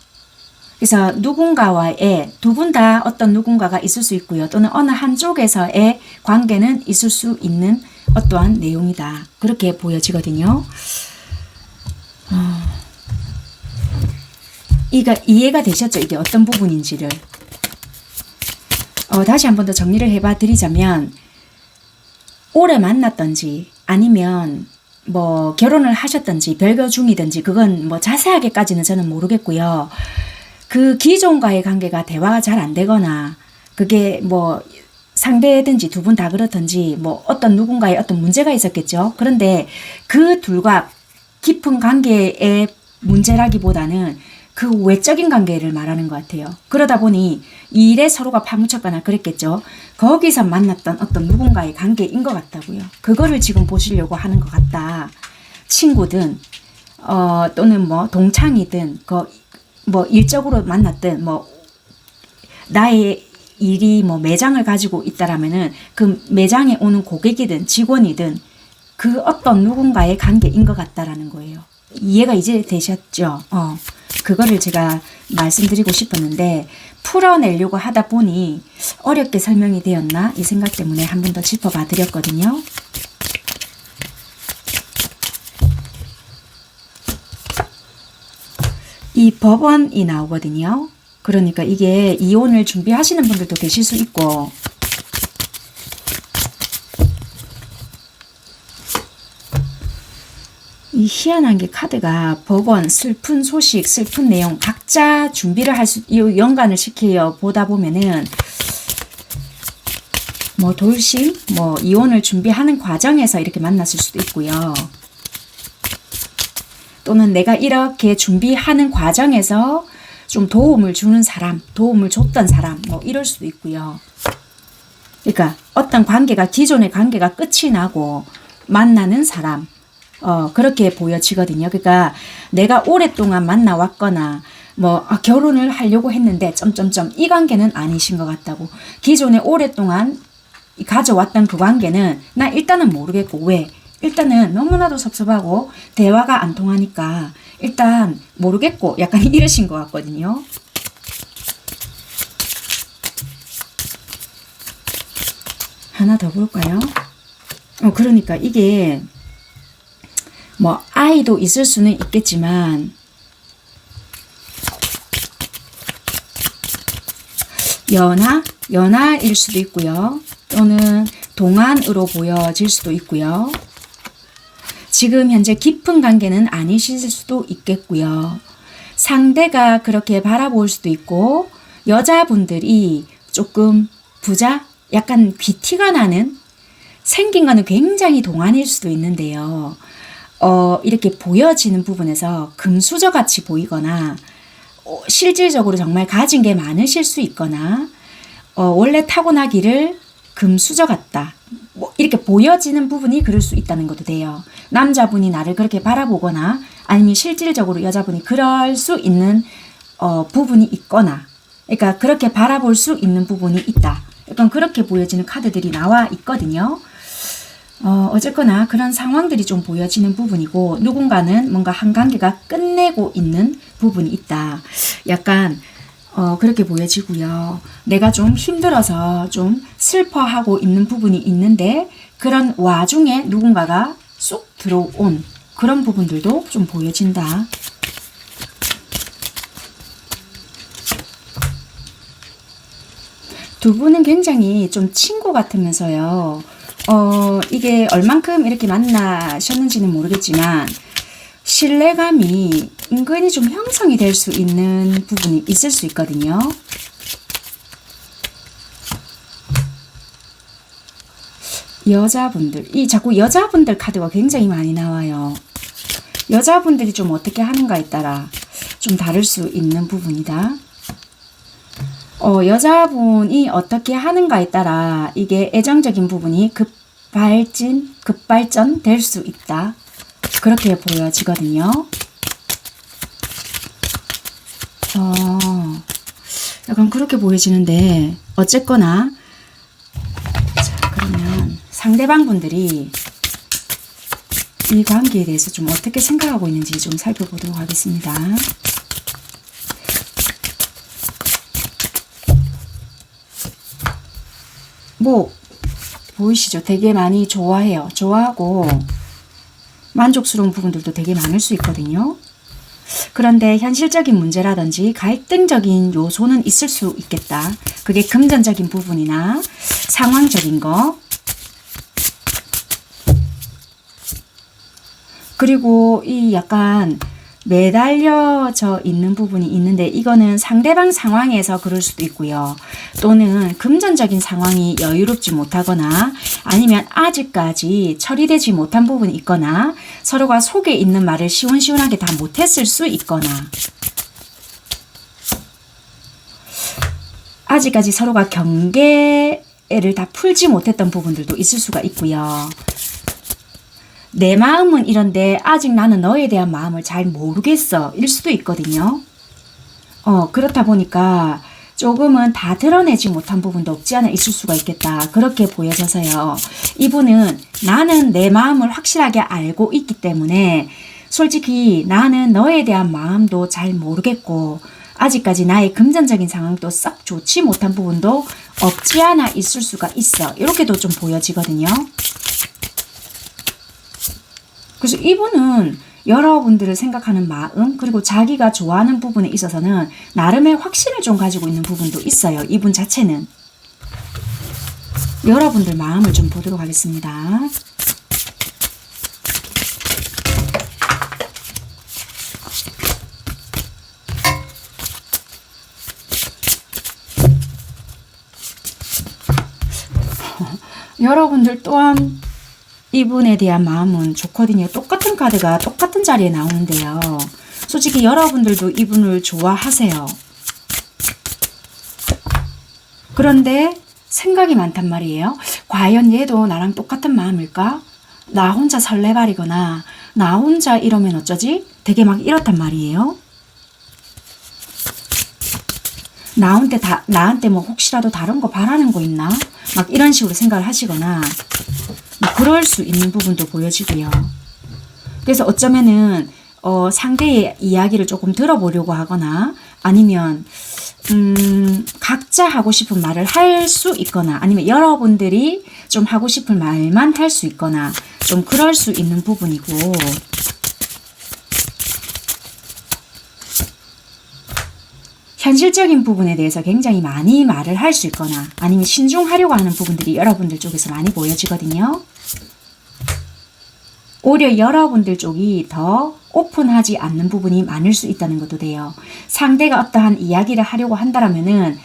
그래서 누군가와의 두 분 다 어떤 누군가가 있을 수 있고요. 또는 어느 한쪽에서의 관계는 있을 수 있는 어떠한 내용이다. 그렇게 보여지거든요. 이해가 되셨죠? 이게 어떤 부분인지를. 다시 한 번 더 정리를 해봐 드리자면 오래 만났던지 아니면 뭐 결혼을 하셨던지 별거 중이든지 그건 뭐 자세하게까지는 저는 모르겠고요. 그 기존과의 관계가 대화가 잘 안 되거나 그게 뭐 상대든지 두 분 다 그렇든지 뭐 어떤 누군가의 어떤 문제가 있었겠죠. 그런데 그 둘과 깊은 관계의 문제라기보다는 그 외적인 관계를 말하는 것 같아요. 그러다 보니 일에 서로가 파묻혔거나 그랬겠죠. 거기서 만났던 어떤 누군가의 관계인 것 같다고요. 그거를 지금 보시려고 하는 것 같다. 친구든 또는 뭐 동창이든 뭐 일적으로 만났든 뭐 나의 일이 뭐 매장을 가지고 있다라면은 그 매장에 오는 고객이든 직원이든 그 어떤 누군가의 관계인 것 같다라는 거예요. 이해가 이제 되셨죠? 그거를 제가 말씀드리고 싶었는데 풀어내려고 하다 보니 어렵게 설명이 되었나 이 생각 때문에 한 번 더 짚어봐 드렸거든요. 이 법원이 나오거든요. 그러니까 이게 이혼을 준비하시는 분들도 계실 수 있고 이 희한한 게 카드가 법원, 슬픈 소식, 슬픈 내용 각자 준비를 연관을 시켜 보다 보면은 뭐 돌심, 뭐 이혼을 준비하는 과정에서 이렇게 만났을 수도 있고요. 또는 내가 이렇게 준비하는 과정에서 좀 도움을 주는 사람, 도움을 줬던 사람, 뭐 이럴 수도 있고요. 그러니까 어떤 관계가 기존의 관계가 끝이 나고 만나는 사람, 그렇게 보여지거든요. 그러니까 내가 오랫동안 만나왔거나 뭐 결혼을 하려고 했는데 점점점 이 관계는 아니신 것 같다고. 기존에 오랫동안 가져왔던 그 관계는 나 일단은 모르겠고 왜? 일단은 너무나도 섭섭하고 대화가 안 통하니까 일단 모르겠고 약간 이러신 것 같거든요. 하나 더 볼까요? 그러니까 이게 뭐 아이도 있을 수는 있겠지만 연하일 수도 있고요. 또는 동안으로 보여질 수도 있고요. 지금 현재 깊은 관계는 아니실 수도 있겠고요. 상대가 그렇게 바라볼 수도 있고, 여자분들이 조금 부자, 약간 귀티가 나는, 생긴 거는 굉장히 동안일 수도 있는데요. 이렇게 보여지는 부분에서 금수저 같이 보이거나, 실질적으로 정말 가진 게 많으실 수 있거나, 원래 타고나기를 금수저 같다, 뭐 이렇게 보여지는 부분이 그럴 수 있다는 것도 돼요. 남자분이 나를 그렇게 바라보거나 아니면 실질적으로 여자분이 그럴 수 있는 부분이 있거나, 그러니까 그렇게 바라볼 수 있는 부분이 있다. 약간 그렇게 보여지는 카드들이 나와 있거든요. 어쨌거나 그런 상황들이 좀 보여지는 부분이고, 누군가는 뭔가 한 관계가 끝내고 있는 부분이 있다. 약간 그렇게 보여지고요. 내가 좀 힘들어서 좀 슬퍼하고 있는 부분이 있는데, 그런 와중에 누군가가 쏙 들어온 그런 부분들도 좀 보여진다. 두 분은 굉장히 좀 친구 같으면서요. 이게 얼만큼 이렇게 만나셨는지는 모르겠지만, 신뢰감이 은근히 좀 형성이 될 수 있는 부분이 있을 수 있거든요. 자꾸 여자분들 카드가 굉장히 많이 나와요. 여자분들이 좀 어떻게 하는가에 따라 좀 다를 수 있는 부분이다. 여자분이 어떻게 하는가에 따라 이게 애정적인 부분이 급발전 될 수 있다. 그렇게 보여지거든요. 약간 그렇게 보여지는데, 어쨌거나, 자, 그러면 상대방 분들이 이 관계에 대해서 좀 어떻게 생각하고 있는지 좀 살펴보도록 하겠습니다. 뭐, 보이시죠? 되게 많이 좋아해요. 좋아하고, 만족스러운 부분들도 되게 많을 수 있거든요. 그런데 현실적인 문제라든지 갈등적인 요소는 있을 수 있겠다. 그게 금전적인 부분이나 상황적인 거, 그리고 이 약간 매달려져 있는 부분이 있는데, 이거는 상대방 상황에서 그럴 수도 있고요. 또는 금전적인 상황이 여유롭지 못하거나, 아니면 아직까지 처리되지 못한 부분이 있거나, 서로가 속에 있는 말을 시원시원하게 다 못했을 수 있거나, 아직까지 서로가 경계를 다 풀지 못했던 부분들도 있을 수가 있고요. 내 마음은 이런데 아직 나는 너에 대한 마음을 잘 모르겠어 일 수도 있거든요. 그렇다 보니까 조금은 다 드러내지 못한 부분도 없지 않아 있을 수가 있겠다. 그렇게 보여져서요. 이분은 나는 내 마음을 확실하게 알고 있기 때문에 솔직히 나는 너에 대한 마음도 잘 모르겠고, 아직까지 나의 금전적인 상황도 썩 좋지 못한 부분도 없지 않아 있을 수가 있어. 이렇게도 좀 보여지거든요. 그래서 이분은 여러분들을 생각하는 마음, 그리고 자기가 좋아하는 부분에 있어서는 나름의 확신을 좀 가지고 있는 부분도 있어요. 이분 자체는. 여러분들 마음을 좀 보도록 하겠습니다. 여러분들 또한 이분에 대한 마음은 좋거든요. 똑같은 카드가 똑같은 자리에 나오는데요. 솔직히 여러분들도 이분을 좋아하세요. 그런데 생각이 많단 말이에요. 과연 얘도 나랑 똑같은 마음일까? 나 혼자 설레발이거나 나 혼자 이러면 어쩌지? 되게 막 이렇단 말이에요. 나한테 뭐 혹시라도 다른 거 바라는 거 있나? 막 이런 식으로 생각을 하시거나, 뭐 그럴 수 있는 부분도 보여지고요. 그래서 어쩌면은 상대의 이야기를 조금 들어보려고 하거나, 아니면 각자 하고 싶은 말을 할 수 있거나, 아니면 여러분들이 좀 하고 싶은 말만 할 수 있거나, 좀 그럴 수 있는 부분이고, 현실적인 부분에 대해서 굉장히 많이 말을 할 수 있거나 아니면 신중하려고 하는 부분들이 여러분들 쪽에서 많이 보여지거든요. 오히려 여러분들 쪽이 더 오픈하지 않는 부분이 많을 수 있다는 것도 돼요. 상대가 어떠한 이야기를 하려고 한다면은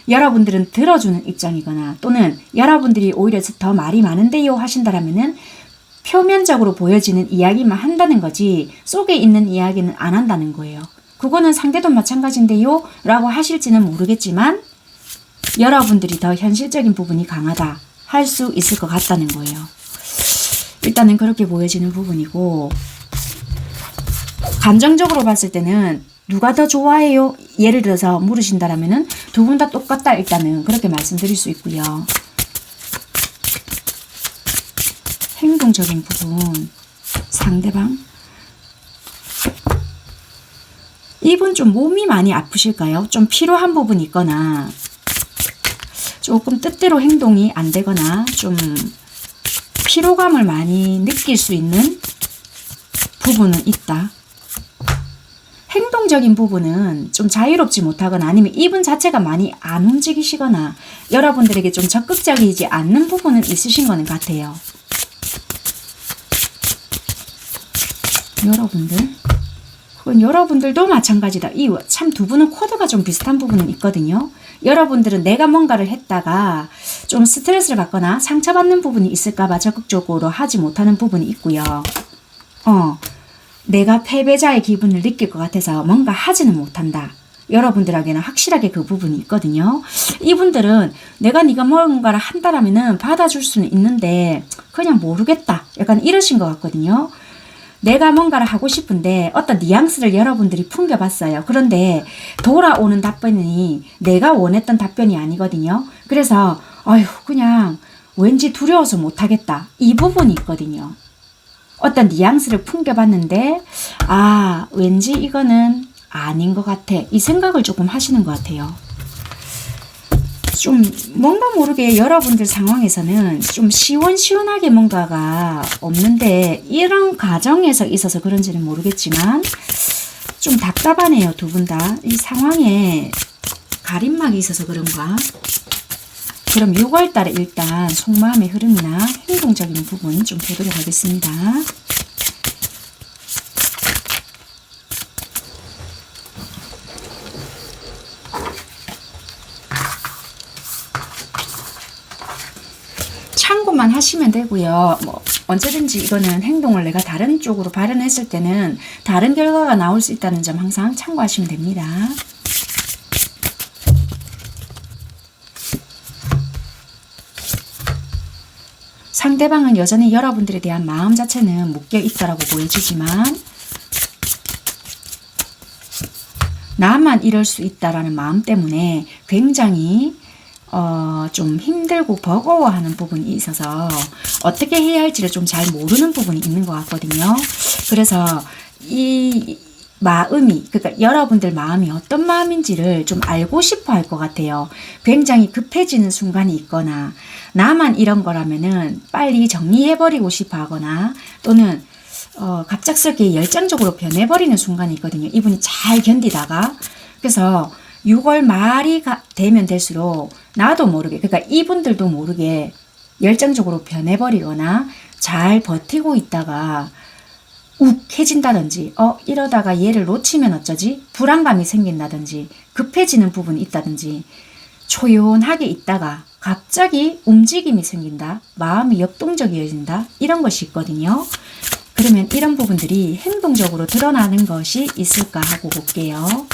여러분들은 들어주는 입장이거나 또는 여러분들이 오히려 더 말이 많은데요 하신다면은 표면적으로 보여지는 이야기만 한다는 거지 속에 있는 이야기는 안 한다는 거예요. 그거는 상대도 마찬가지인데요 라고 하실지는 모르겠지만 여러분들이 더 현실적인 부분이 강하다 할 수 있을 것 같다는 거예요. 일단은 그렇게 보여지는 부분이고, 감정적으로 봤을 때는 누가 더 좋아해요? 예를 들어서 물으신다면은 두 분 다 똑같다 일단은 그렇게 말씀드릴 수 있고요. 행동적인 부분, 상대방 이분 좀 몸이 많이 아프실까요? 좀 피로한 부분이 있거나 조금 뜻대로 행동이 안 되거나 좀 피로감을 많이 느낄 수 있는 부분은 있다. 행동적인 부분은 좀 자유롭지 못하거나 아니면 이분 자체가 많이 안 움직이시거나 여러분들에게 좀 적극적이지 않는 부분은 있으신 거는 같아요. 그건 여러분들도 마찬가지다. 참 두 분은 코드가 좀 비슷한 부분은 있거든요. 여러분들은 내가 뭔가를 했다가 좀 스트레스를 받거나 상처받는 부분이 있을까봐 적극적으로 하지 못하는 부분이 있고요. 내가 패배자의 기분을 느낄 것 같아서 뭔가 하지는 못한다. 여러분들에게는 확실하게 그 부분이 있거든요. 이분들은 내가 네가 뭔가를 한다라면은 받아줄 수는 있는데 그냥 모르겠다. 약간 이러신 것 같거든요. 내가 뭔가를 하고 싶은데 어떤 뉘앙스를 여러분들이 풍겨봤어요. 그런데 돌아오는 답변이 내가 원했던 답변이 아니거든요. 그래서 그냥 왠지 두려워서 못하겠다. 이 부분이 있거든요. 어떤 뉘앙스를 풍겨봤는데 왠지 이거는 아닌 것 같아. 이 생각을 조금 하시는 것 같아요. 좀 뭔가 모르게 여러분들 상황에서는 좀 시원시원하게 뭔가가 없는데 이런 과정에서 있어서 그런지는 모르겠지만 좀 답답하네요. 두 분 다. 이 상황에 가림막이 있어서 그런가? 그럼 6월달에 일단 속마음의 흐름이나 행동적인 부분 좀 보도록 하겠습니다. 참고만 하시면 되고요. 언제든지 이거는 행동을 내가 다른 쪽으로 발현했을 때는 다른 결과가 나올 수 있다는 점 항상 참고하시면 됩니다. 상대방은 여전히 여러분들에 대한 마음 자체는 묶여 있다라고 보여지지만 나만 이럴 수 있다라는 마음 때문에 굉장히 좀 힘들고 버거워하는 부분이 있어서 어떻게 해야 할지를 좀 잘 모르는 부분이 있는 것 같거든요. 그래서 이 마음이, 그러니까 여러분들 마음이 어떤 마음인지를 좀 알고 싶어 할 것 같아요. 굉장히 급해지는 순간이 있거나 나만 이런 거라면은 빨리 정리해버리고 싶어 하거나 또는 갑작스럽게 열정적으로 변해버리는 순간이 있거든요. 이분이 잘 견디다가. 그래서 6월 말이 되면 될수록 나도 모르게, 그러니까 이분들도 모르게 열정적으로 변해버리거나 잘 버티고 있다가 욱해진다든지 이러다가 얘를 놓치면 어쩌지? 불안감이 생긴다든지 급해지는 부분이 있다든지 조용하게 있다가 갑자기 움직임이 생긴다. 마음이 역동적이어진다. 이런 것이 있거든요. 그러면 이런 부분들이 행동적으로 드러나는 것이 있을까 하고 볼게요.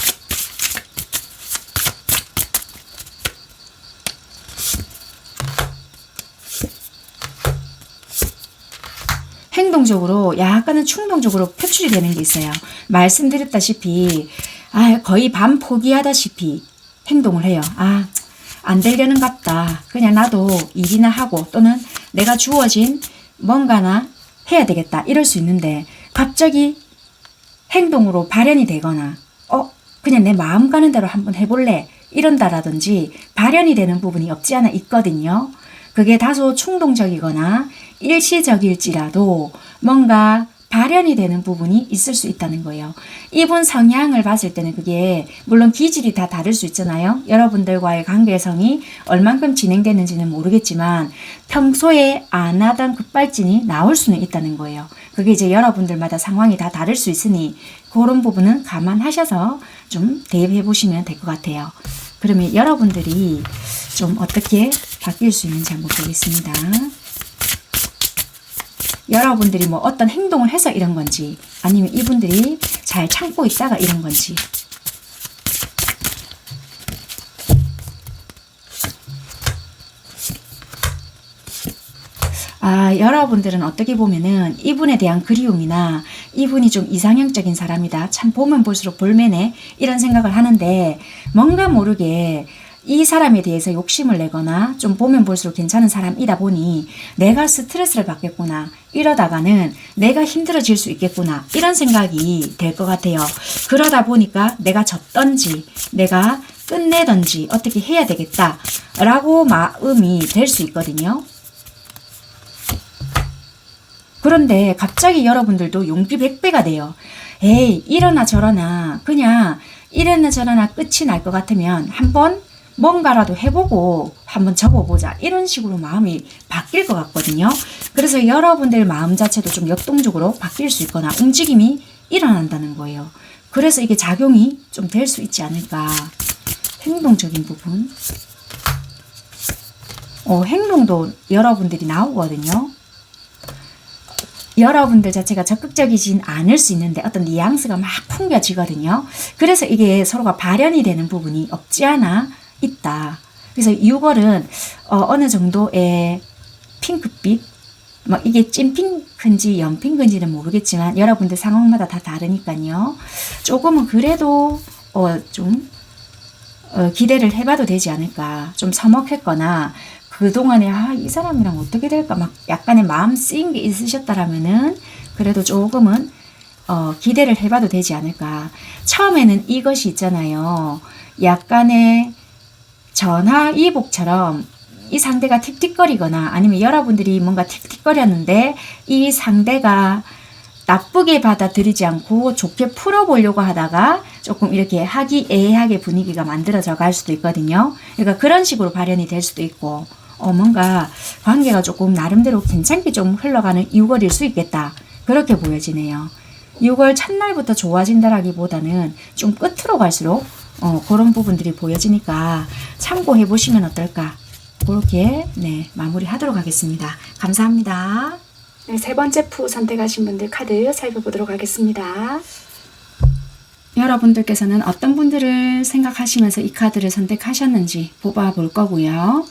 행동적으로 약간은 충동적으로 표출이 되는 게 있어요. 말씀드렸다시피 거의 반 포기하다시피 행동을 해요. 안 되려는 같다. 그냥 나도 일이나 하고 또는 내가 주어진 뭔가나 해야 되겠다. 이럴 수 있는데 갑자기 행동으로 발현이 되거나 그냥 내 마음 가는 대로 한번 해볼래. 이런다라든지 발현이 되는 부분이 없지 않아 있거든요. 그게 다소 충동적이거나 일시적일지라도 뭔가 발현이 되는 부분이 있을 수 있다는 거예요. 이분 성향을 봤을 때는 그게 물론 기질이 다 다를 수 있잖아요. 여러분들과의 관계성이 얼만큼 진행되는지는 모르겠지만 평소에 안 하던 급발진이 나올 수는 있다는 거예요. 그게 이제 여러분들마다 상황이 다 다를 수 있으니 그런 부분은 감안하셔서 좀 대입해 보시면 될 것 같아요. 그러면 여러분들이 좀 어떻게 바뀔 수 있는지 한번 보겠습니다. 여러분들이 뭐 어떤 행동을 해서 이런 건지 아니면 이분들이 잘 참고 있다가 이런 건지. 여러분들은 어떻게 보면은 이분에 대한 그리움이나 이분이 좀 이상형적인 사람이다. 참 보면 볼수록 볼매네. 이런 생각을 하는데 뭔가 모르게 이 사람에 대해서 욕심을 내거나 좀 보면 볼수록 괜찮은 사람이다 보니 내가 스트레스를 받겠구나. 이러다가는 내가 힘들어질 수 있겠구나. 이런 생각이 될 것 같아요. 그러다 보니까 내가 졌던지 내가 끝내던지 어떻게 해야 되겠다. 라고 마음이 될 수 있거든요. 그런데 갑자기 여러분들도 용기 100배가 돼요. 에이, 이러나 저러나 그냥 이러나 저러나 끝이 날 것 같으면 한번 뭔가라도 해보고 한번 접어보자. 이런 식으로 마음이 바뀔 것 같거든요. 그래서 여러분들 마음 자체도 좀 역동적으로 바뀔 수 있거나 움직임이 일어난다는 거예요. 그래서 이게 작용이 좀 될 수 있지 않을까. 행동적인 부분. 행동도 여러분들이 나오거든요. 여러분들 자체가 적극적이진 않을 수 있는데 어떤 뉘앙스가 막 풍겨지거든요. 그래서 이게 서로가 발현이 되는 부분이 없지 않아 있다. 그래서 6월은 어느 정도의 핑크빛, 뭐 이게 찐핑크인지 연핑크인지는 모르겠지만 여러분들 상황마다 다 다르니까요. 조금은 그래도 좀 기대를 해봐도 되지 않을까. 좀 서먹했거나 그동안에 이 사람이랑 어떻게 될까 막 약간의 마음 쓰인 게 있으셨다라면은 그래도 조금은 기대를 해봐도 되지 않을까. 처음에는 이것이 있잖아요. 약간의 전화위복처럼 이 상대가 틱틱거리거나 아니면 여러분들이 뭔가 틱틱거렸는데 이 상대가 나쁘게 받아들이지 않고 좋게 풀어보려고 하다가 조금 이렇게 화기애애하게 분위기가 만들어져 갈 수도 있거든요. 그러니까 그런 식으로 발현이 될 수도 있고 뭔가 관계가 조금 나름대로 괜찮게 좀 흘러가는 6월일 수 있겠다. 그렇게 보여지네요. 6월 첫날부터 좋아진다라기보다는 좀 끝으로 갈수록 그런 부분들이 보여지니까 참고해 보시면 어떨까. 그렇게 마무리하도록 하겠습니다. 감사합니다. 네, 세 번째 푸 선택하신 분들 카드 살펴보도록 하겠습니다. 여러분들께서는 어떤 분들을 생각하시면서 이 카드를 선택하셨는지 뽑아볼 거고요.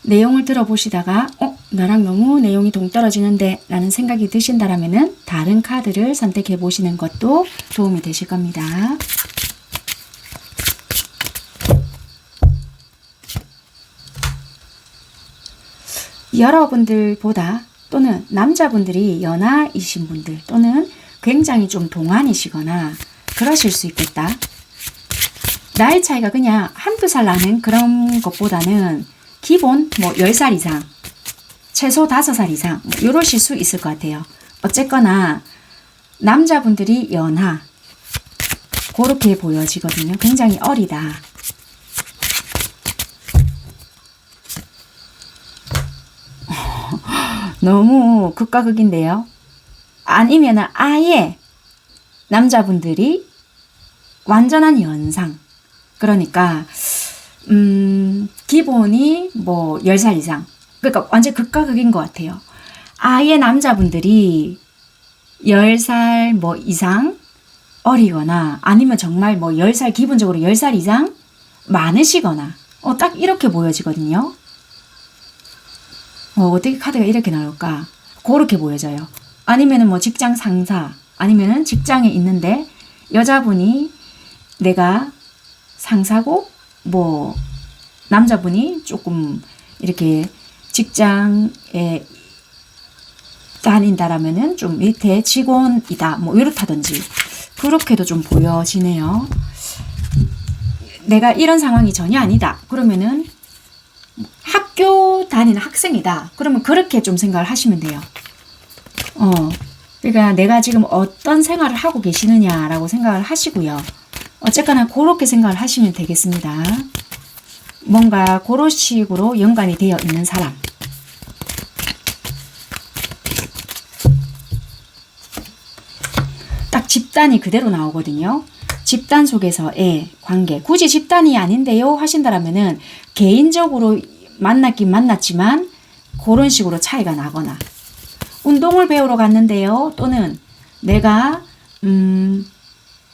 내용을 들어보시다가 나랑 너무 내용이 동떨어지는데 라는 생각이 드신다라면은 다른 카드를 선택해 보시는 것도 도움이 되실 겁니다. 여러분들보다 또는 남자분들이 연하이신 분들 또는 굉장히 좀 동안이시거나 그러실 수 있겠다. 나이 차이가 그냥 한두 살 나는 그런 것보다는 기본 10살 이상, 최소 5살 이상 이러실 수 있을 것 같아요. 어쨌거나 남자분들이 연하 그렇게 보여지거든요. 굉장히 어리다. 너무 극과 극인데요. 아니면은 아예 남자분들이 완전한 연상. 그러니까 기본이 10살 이상. 그러니까 완전 극과 극인 것 같아요. 아예 남자분들이 10살 이상 어리거나 아니면 정말 10살 기본적으로 10살 이상 많으시거나 딱 이렇게 보여지거든요. 어떻게 카드가 이렇게 나올까? 그렇게 보여져요. 아니면은 직장 상사, 아니면은 직장에 있는데 여자분이 내가 상사고 남자분이 조금 이렇게 직장에 다닌다라면은 좀 밑에 직원이다. 이렇다든지 그렇게도 좀 보여지네요. 내가 이런 상황이 전혀 아니다. 그러면은 학교 다니는 학생이다. 그러면 그렇게 좀 생각을 하시면 돼요. 그러니까 내가 지금 어떤 생활을 하고 계시느냐라고 생각을 하시고요. 어쨌거나 그렇게 생각을 하시면 되겠습니다. 뭔가 그런 식으로 연관이 되어 있는 사람. 딱 집단이 그대로 나오거든요. 집단 속에서의 관계. 굳이 집단이 아닌데요 하신다라면은 개인적으로 만났긴 만났지만 그런 식으로 차이가 나거나, 운동을 배우러 갔는데요, 또는 내가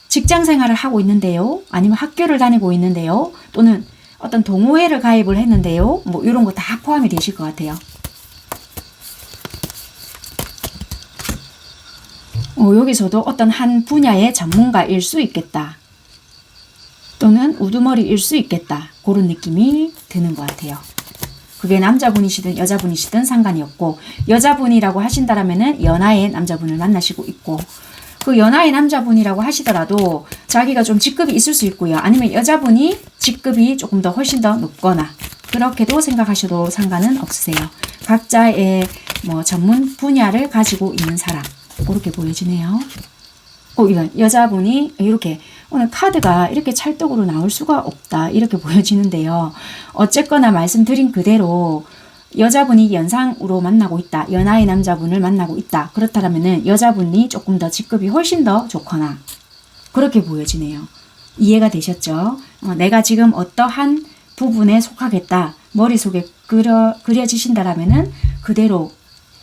직장 생활을 하고 있는데요, 아니면 학교를 다니고 있는데요, 또는 어떤 동호회를 가입을 했는데요, 뭐 이런 거 다 포함이 되실 것 같아요. 여기서도 어떤 한 분야의 전문가일 수 있겠다, 또는 우두머리일 수 있겠다, 그런 느낌이 드는 것 같아요. 그게 남자분이시든 여자분이시든 상관이 없고, 여자분이라고 하신다라면은 연하의 남자분을 만나시고 있고, 그 연하의 남자분이라고 하시더라도 자기가 좀 직급이 있을 수 있고요. 아니면 여자분이 직급이 조금 더 훨씬 더 높거나, 그렇게도 생각하셔도 상관은 없으세요. 각자의 뭐 전문 분야를 가지고 있는 사람, 그렇게 보여지네요. 이건 여자분이 이렇게, 오늘 카드가 이렇게 찰떡으로 나올 수가 없다, 이렇게 보여지는데요. 어쨌거나 말씀드린 그대로 여자분이 연상으로 만나고 있다, 연하의 남자분을 만나고 있다, 그렇다면은 여자분이 조금 더 직급이 훨씬 더 좋거나, 그렇게 보여지네요. 이해가 되셨죠? 내가 지금 어떠한 부분에 속하겠다, 머릿속에 그려지신다라면은 그대로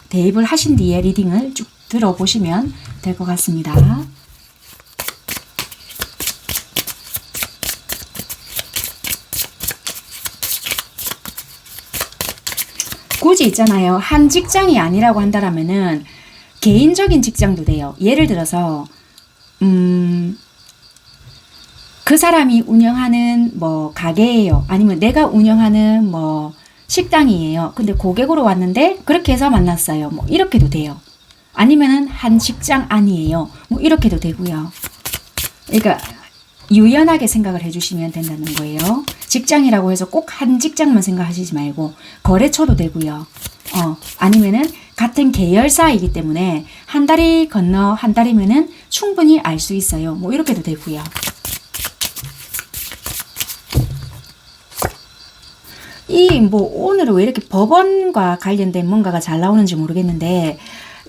대입을 하신 뒤에 리딩을 쭉 들어보시면 될 것 같습니다. 굳이 있잖아요. 한 직장이 아니라고 한다라면은 개인적인 직장도 돼요. 예를 들어서 그 사람이 운영하는 뭐 가게예요. 아니면 내가 운영하는 뭐 식당이에요. 근데 고객으로 왔는데 그렇게 해서 만났어요. 뭐 이렇게도 돼요. 아니면은 한 직장 아니에요. 뭐 이렇게도 되고요. 그러니까 유연하게 생각을 해주시면 된다는 거예요. 직장이라고 해서 꼭 한 직장만 생각하시지 말고 거래처도 되고요. 아니면은 같은 계열사이기 때문에 한 다리 건너 한 다리면은 충분히 알 수 있어요. 뭐 이렇게도 되고요. 뭐 오늘은 왜 이렇게 법원과 관련된 뭔가가 잘 나오는지 모르겠는데,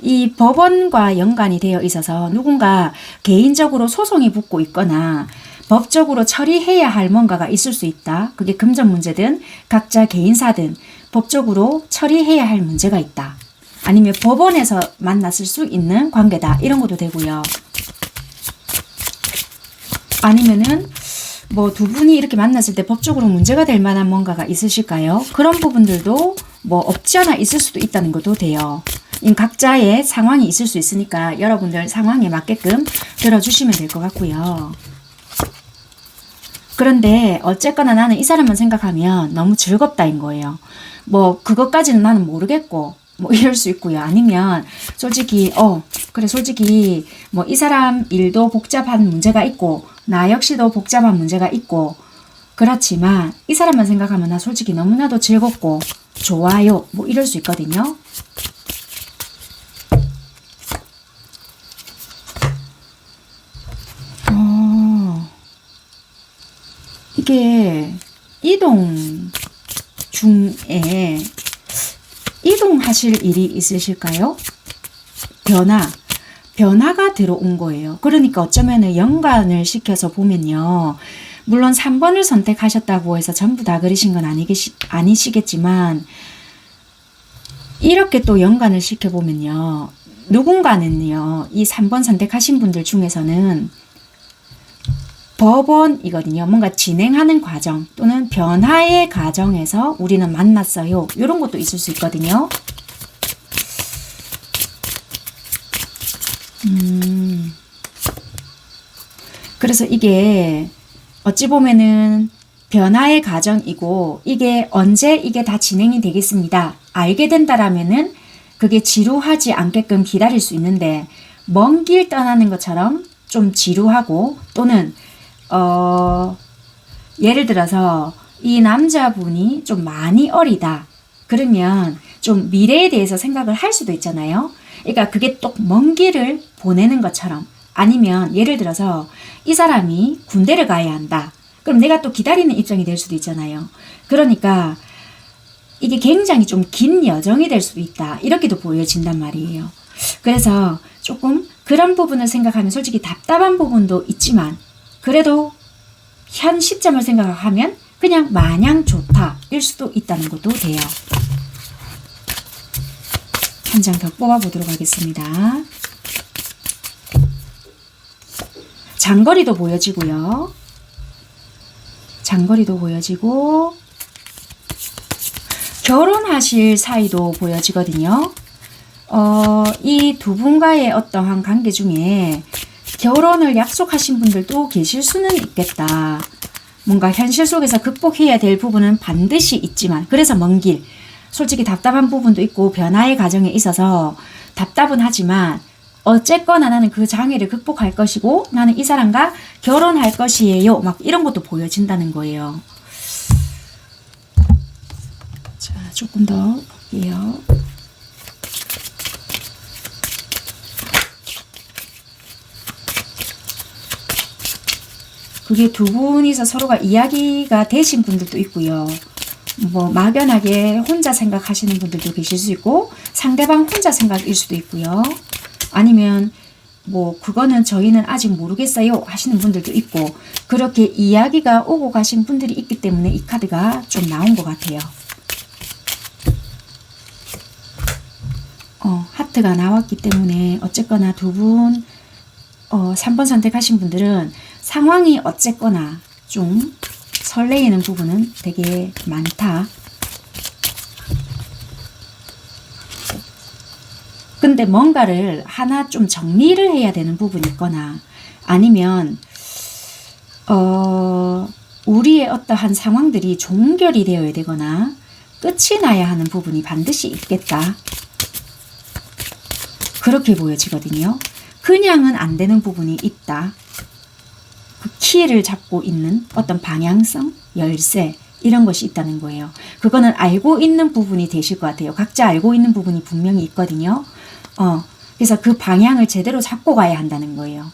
이 법원과 연관이 되어 있어서 누군가 개인적으로 소송이 붙고 있거나 법적으로 처리해야 할 뭔가가 있을 수 있다. 그게 금전 문제든 각자 개인사든 법적으로 처리해야 할 문제가 있다. 아니면 법원에서 만났을 수 있는 관계다. 이런 것도 되고요. 아니면은 뭐 두 분이 이렇게 만났을 때 법적으로 문제가 될 만한 뭔가가 있으실까요? 그런 부분들도 뭐 없지 않아 있을 수도 있다는 것도 돼요. 각자의 상황이 있을 수 있으니까 여러분들 상황에 맞게끔 들어주시면 될 것 같고요. 그런데 어쨌거나 나는 이 사람만 생각하면 너무 즐겁다인 거예요. 뭐 그것까지는 나는 모르겠고 뭐 이럴 수 있고요. 아니면 솔직히 그래 솔직히 뭐 이 사람 일도 복잡한 문제가 있고 나 역시도 복잡한 문제가 있고 그렇지만 이 사람만 생각하면 나 솔직히 너무나도 즐겁고 좋아요. 뭐 이럴 수 있거든요. 이게 이동 중에 이동하실 일이 있으실까요? 변화가 들어온 거예요. 그러니까 어쩌면 연관을 시켜서 보면요. 물론 3번을 선택하셨다고 해서 전부 다 그러신 건 아니시겠지만 이렇게 또 연관을 시켜보면요. 누군가는요. 이 3번 선택하신 분들 중에서는 법원이거든요. 뭔가 진행하는 과정 또는 변화의 과정에서 우리는 만났어요. 이런 것도 있을 수 있거든요. 그래서 이게 어찌 보면은 변화의 과정이고 이게 언제 이게 다 진행이 되겠습니다. 알게 된다라면은 그게 지루하지 않게끔 기다릴 수 있는데 먼 길 떠나는 것처럼 좀 지루하고 또는 예를 들어서 이 남자분이 좀 많이 어리다. 그러면 좀 미래에 대해서 생각을 할 수도 있잖아요. 그러니까 그게 또 먼 길을 보내는 것처럼, 아니면 예를 들어서 이 사람이 군대를 가야 한다. 그럼 내가 또 기다리는 입장이 될 수도 있잖아요. 그러니까 이게 굉장히 좀 긴 여정이 될 수도 있다. 이렇게도 보여진단 말이에요. 그래서 조금 그런 부분을 생각하면 솔직히 답답한 부분도 있지만, 그래도 현 시점을 생각하면 그냥 마냥 좋다 일 수도 있다는 것도 돼요. 한 장 더 뽑아보도록 하겠습니다. 장거리도 보여지고요. 장거리도 보여지고 결혼하실 사이도 보여지거든요. 이 두 분과의 어떠한 관계 중에 결혼을 약속하신 분들도 계실 수는 있겠다. 뭔가 현실 속에서 극복해야 될 부분은 반드시 있지만, 그래서 먼 길, 솔직히 답답한 부분도 있고 변화의 과정에 있어서 답답은 하지만 어쨌거나 나는 그 장애를 극복할 것이고 나는 이 사람과 결혼할 것이에요. 막 이런 것도 보여진다는 거예요. 자, 조금 더 볼게요. 그게 두 분이서 서로가 이야기가 되신 분들도 있고요. 뭐 막연하게 혼자 생각하시는 분들도 계실 수 있고 상대방 혼자 생각일 수도 있고요. 아니면 뭐 그거는 저희는 아직 모르겠어요 하시는 분들도 있고, 그렇게 이야기가 오고 가신 분들이 있기 때문에 이 카드가 좀 나온 것 같아요. 하트가 나왔기 때문에 어쨌거나 두 분 3번 선택하신 분들은 상황이 어쨌거나 좀 설레이는 부분은 되게 많다. 근데 뭔가를 하나 좀 정리를 해야 되는 부분이 있거나, 아니면 우리의 어떠한 상황들이 종결이 되어야 되거나 끝이 나야 하는 부분이 반드시 있겠다. 그렇게 보여지거든요. 그냥은 안 되는 부분이 있다. 그 키를 잡고 있는 어떤 방향성, 열쇠, 이런 것이 있다는 거예요. 그거는 알고 있는 부분이 되실 것 같아요. 각자 알고 있는 부분이 분명히 있거든요. 그래서 그 방향을 제대로 잡고 가야 한다는 거예요.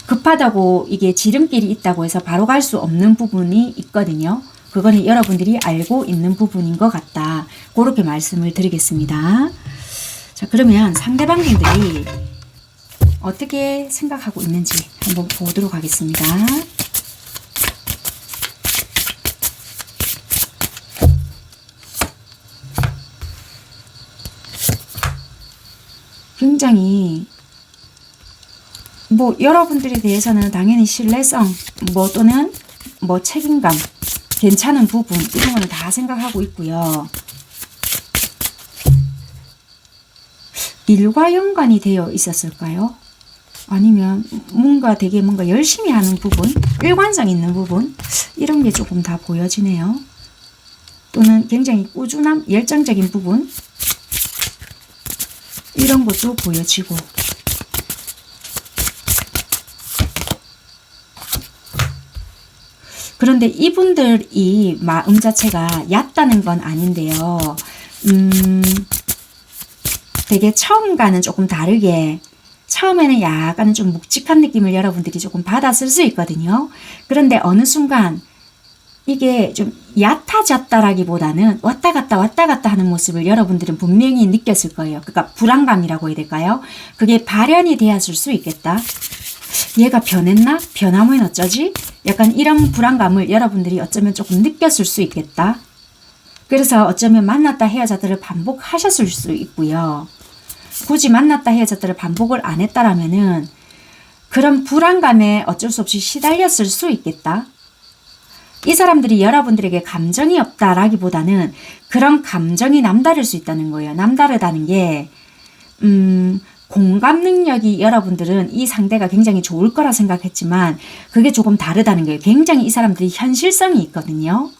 급하다고 이게 지름길이 있다고 해서 바로 갈 수 없는 부분이 있거든요. 그거는 여러분들이 알고 있는 부분인 것 같다. 그렇게 말씀을 드리겠습니다. 자, 그러면 상대방 분들이 어떻게 생각하고 있는지 한번 보도록 하겠습니다. 굉장히 뭐 여러분들에 대해서는 당연히 신뢰성 또는 책임감, 괜찮은 부분, 이런 거는 다 생각하고 있고요. 일과 연관이 되어 있었을까요? 아니면 뭔가 열심히 하는 부분, 일관성 있는 부분, 이런 게 조금 다 보여지네요. 또는 굉장히 꾸준함, 열정적인 부분, 이런 것도 보여지고. 그런데 이분들이 마음 자체가 얕다는 건 아닌데요. 되게 처음과는 조금 다르게, 처음에는 약간 좀 묵직한 느낌을 여러분들이 조금 받았을 수 있거든요. 그런데 어느 순간 이게 좀 얕아졌다라기보다는 왔다 갔다 하는 모습을 여러분들은 분명히 느꼈을 거예요. 그러니까 불안감이라고 해야 될까요? 그게 발현이 되었을 수 있겠다. 얘가 변했나? 변하면 어쩌지? 약간 이런 불안감을 여러분들이 어쩌면 조금 느꼈을 수 있겠다. 그래서 어쩌면 만났다 헤어졌다를 반복하셨을 수 있고요. 굳이 만났다 헤어졌다를 반복을 안 했다라면은 그런 불안감에 어쩔 수 없이 시달렸을 수 있겠다. 이 사람들이 여러분들에게 감정이 없다라기보다는 그런 감정이 남다를 수 있다는 거예요. 남다르다는 게 공감 능력이 여러분들은 이 상대가 굉장히 좋을 거라 생각했지만 그게 조금 다르다는 거예요. 굉장히 이 사람들이 현실성이 있거든요.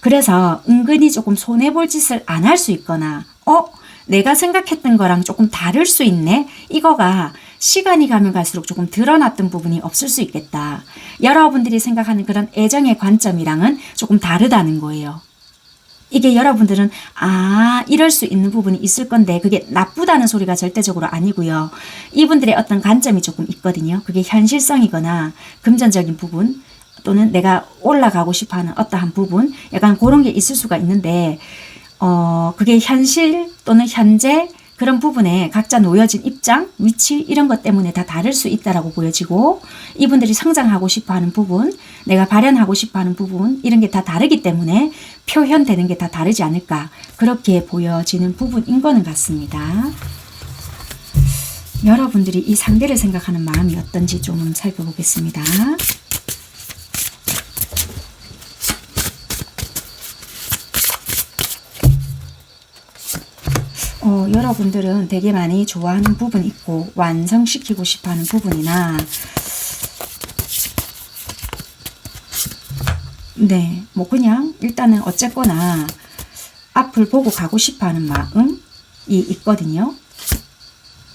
그래서 은근히 조금 손해볼 짓을 안 할 수 있거나 내가 생각했던 거랑 조금 다를 수 있네? 이거가 시간이 가면 갈수록 조금 드러났던 부분이 없을 수 있겠다. 여러분들이 생각하는 그런 애정의 관점이랑은 조금 다르다는 거예요. 이게 여러분들은 이럴 수 있는 부분이 있을 건데 그게 나쁘다는 소리가 절대적으로 아니고요. 이분들의 어떤 관점이 조금 있거든요. 그게 현실성이거나 금전적인 부분 또는 내가 올라가고 싶어하는 어떠한 부분 약간 그런 게 있을 수가 있는데 그게 현실 또는 현재 그런 부분에 각자 놓여진 입장, 위치 이런 것 때문에 다 다를 수 있다라고 보여지고 이분들이 성장하고 싶어하는 부분, 내가 발현하고 싶어하는 부분 이런 게 다 다르기 때문에 표현되는 게 다 다르지 않을까 그렇게 보여지는 부분인 거는 같습니다. 여러분들이 이 상대를 생각하는 마음이 어떤지 좀 살펴보겠습니다. 여러분들은 되게 많이 좋아하는 부분이 있고 완성시키고 싶어하는 부분이나 뭐 그냥 일단은 어쨌거나 앞을 보고 가고 싶어하는 마음이 있거든요.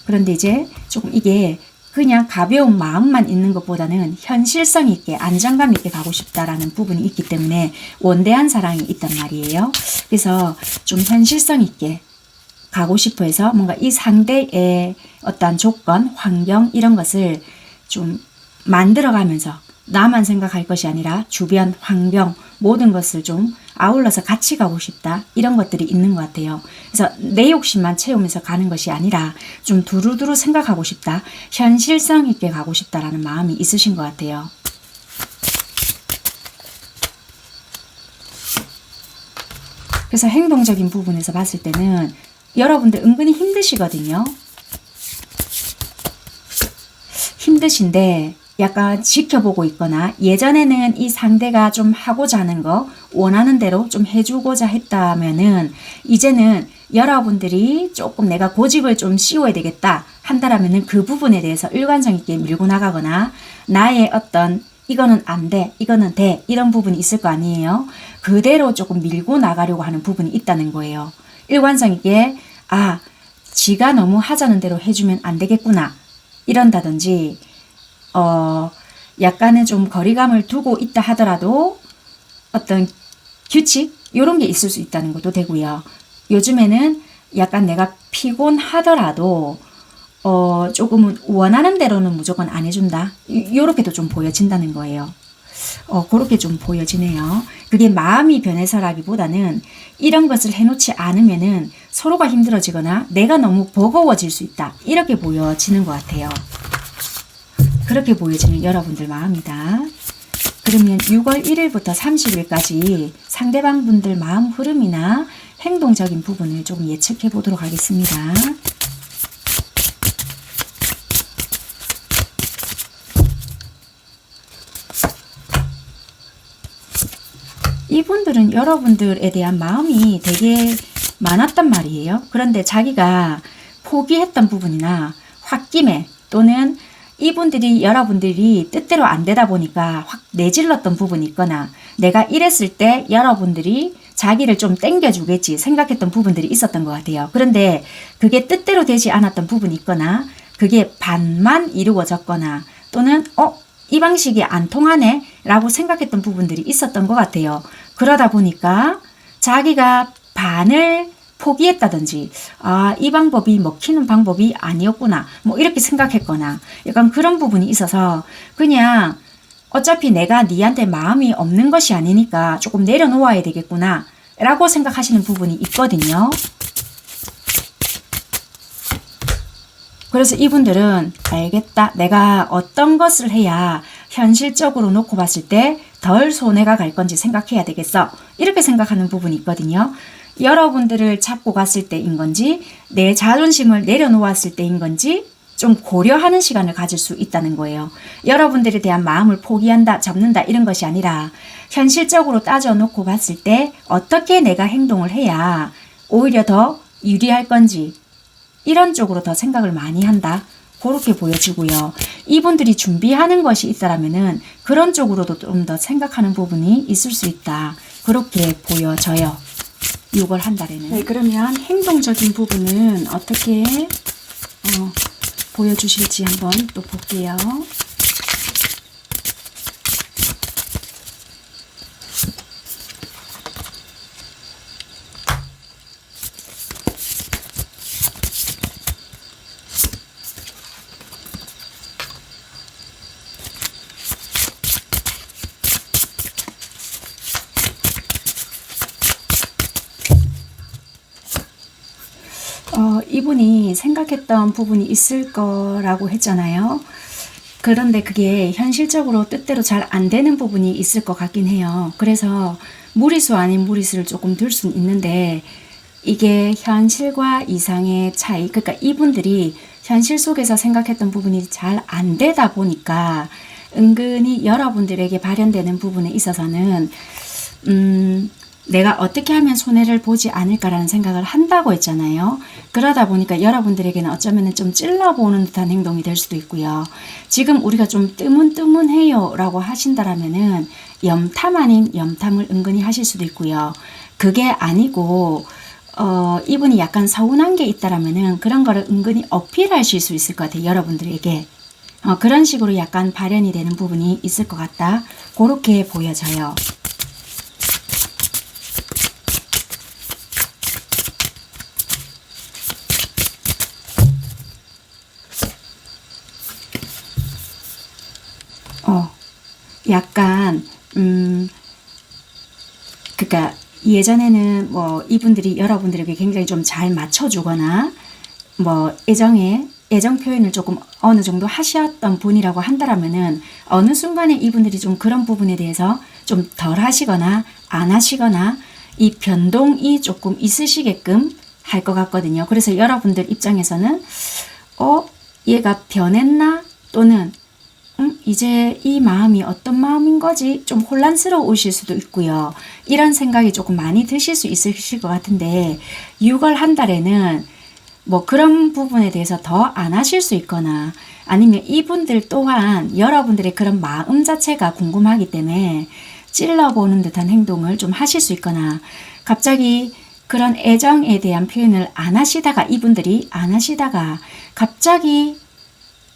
그런데 이제 조금 이게 그냥 가벼운 마음만 있는 것보다는 현실성 있게 안정감 있게 가고 싶다라는 부분이 있기 때문에 원대한 사랑이 있단 말이에요. 그래서 좀 현실성 있게 가고 싶어 해서 뭔가 이 상대의 어떤 조건, 환경 이런 것을 좀 만들어가면서 나만 생각할 것이 아니라 주변, 환경 모든 것을 좀 아울러서 같이 가고 싶다 이런 것들이 있는 것 같아요. 그래서 내 욕심만 채우면서 가는 것이 아니라 좀 두루두루 생각하고 싶다, 현실성 있게 가고 싶다라는 마음이 있으신 것 같아요. 그래서 행동적인 부분에서 봤을 때는 여러분들 은근히 힘드시거든요. 힘드신데 약간 지켜보고 있거나 예전에는 이 상대가 좀 하고자 하는 거 원하는 대로 좀 해주고자 했다면은 이제는 여러분들이 조금 내가 고집을 좀 씌워야 되겠다 한다라면은 그 부분에 대해서 일관성 있게 밀고 나가거나 나의 어떤 이거는 안 돼, 이거는 돼 이런 부분이 있을 거 아니에요. 그대로 조금 밀고 나가려고 하는 부분이 있다는 거예요. 일관성 있게 지가 너무 하자는 대로 해주면 안 되겠구나 이런다든지 약간의 좀 거리감을 두고 있다 하더라도 어떤 규칙 이런 게 있을 수 있다는 것도 되고요. 요즘에는 약간 내가 피곤하더라도 조금은 원하는 대로는 무조건 안 해준다 요렇게도 좀 보여진다는 거예요. 그렇게 좀 보여지네요. 그게 마음이 변해서라기보다는 이런 것을 해놓지 않으면은 서로가 힘들어지거나 내가 너무 버거워질 수 있다 이렇게 보여지는 것 같아요. 그렇게 보여지는 여러분들 마음이다. 그러면 6월 1일부터 30일까지 상대방 분들 마음 흐름이나 행동적인 부분을 조금 예측해 보도록 하겠습니다. 이분들은 여러분들에 대한 마음이 되게 많았단 말이에요. 그런데 자기가 포기했던 부분이나 홧김에 또는 이분들이 여러분들이 뜻대로 안 되다 보니까 확 내질렀던 부분이 있거나 내가 이랬을 때 여러분들이 자기를 좀 땡겨주겠지 생각했던 부분들이 있었던 것 같아요. 그런데 그게 뜻대로 되지 않았던 부분이 있거나 그게 반만 이루어졌거나 또는 이 방식이 안 통하네 라고 생각했던 부분들이 있었던 것 같아요. 그러다 보니까 자기가 반을 포기했다든지 이 방법이 먹히는 방법이 아니었구나 뭐 이렇게 생각했거나 약간 그런 부분이 있어서 그냥 어차피 내가 니한테 마음이 없는 것이 아니니까 조금 내려놓아야 되겠구나 라고 생각하시는 부분이 있거든요. 그래서 이분들은 알겠다. 내가 어떤 것을 해야 현실적으로 놓고 봤을 때 덜 손해가 갈 건지 생각해야 되겠어. 이렇게 생각하는 부분이 있거든요. 여러분들을 잡고 갔을 때인 건지 내 자존심을 내려놓았을 때인 건지 좀 고려하는 시간을 가질 수 있다는 거예요. 여러분들에 대한 마음을 포기한다, 접는다 이런 것이 아니라 현실적으로 따져놓고 봤을 때 어떻게 내가 행동을 해야 오히려 더 유리할 건지 이런 쪽으로 더 생각을 많이 한다. 그렇게 보여지고요. 이분들이 준비하는 것이 있다라면은 그런 쪽으로도 좀 더 생각하는 부분이 있을 수 있다. 그렇게 보여져요. 6월 한 달에는. 네, 그러면 행동적인 부분은 어떻게 보여주실지 한번 또 볼게요. 이분이 생각했던 부분이 있을 거라고 했잖아요. 그런데 그게 현실적으로 뜻대로 잘 안 되는 부분이 있을 것 같긴 해요. 그래서 무리수 아닌 무리수를 조금 들 수는 있는데 이게 현실과 이상의 차이, 그러니까 이분들이 현실 속에서 생각했던 부분이 잘 안 되다 보니까 은근히 여러분들에게 발현되는 부분에 있어서는 내가 어떻게 하면 손해를 보지 않을까라는 생각을 한다고 했잖아요. 그러다 보니까 여러분들에게는 어쩌면 좀 찔러보는 듯한 행동이 될 수도 있고요. 지금 우리가 좀 뜨문뜨문해요 라고 하신다라면은 염탐 아닌 염탐을 은근히 하실 수도 있고요. 그게 아니고 이분이 약간 서운한 게 있다라면은 그런 거를 은근히 어필하실 수 있을 것 같아요. 여러분들에게. 그런 식으로 약간 발현이 되는 부분이 있을 것 같다. 그렇게 보여져요. 약간 그러니까 예전에는 뭐 이분들이 여러분들에게 굉장히 좀 잘 맞춰주거나 뭐 애정 표현을 조금 어느 정도 하셨던 분이라고 한다라면은 어느 순간에 이분들이 좀 그런 부분에 대해서 좀 덜 하시거나 안 하시거나 이 변동이 조금 있으시게끔 할 것 같거든요. 그래서 여러분들 입장에서는 얘가 변했나? 또는 이제 이 마음이 어떤 마음인 거지? 좀 혼란스러우실 수도 있고요. 이런 생각이 조금 많이 드실 수 있으실 것 같은데 6월 한 달에는 뭐 그런 부분에 대해서 더 안 하실 수 있거나 아니면 이분들 또한 여러분들의 그런 마음 자체가 궁금하기 때문에 찔러보는 듯한 행동을 좀 하실 수 있거나 갑자기 그런 애정에 대한 표현을 안 하시다가 이분들이 안 하시다가 갑자기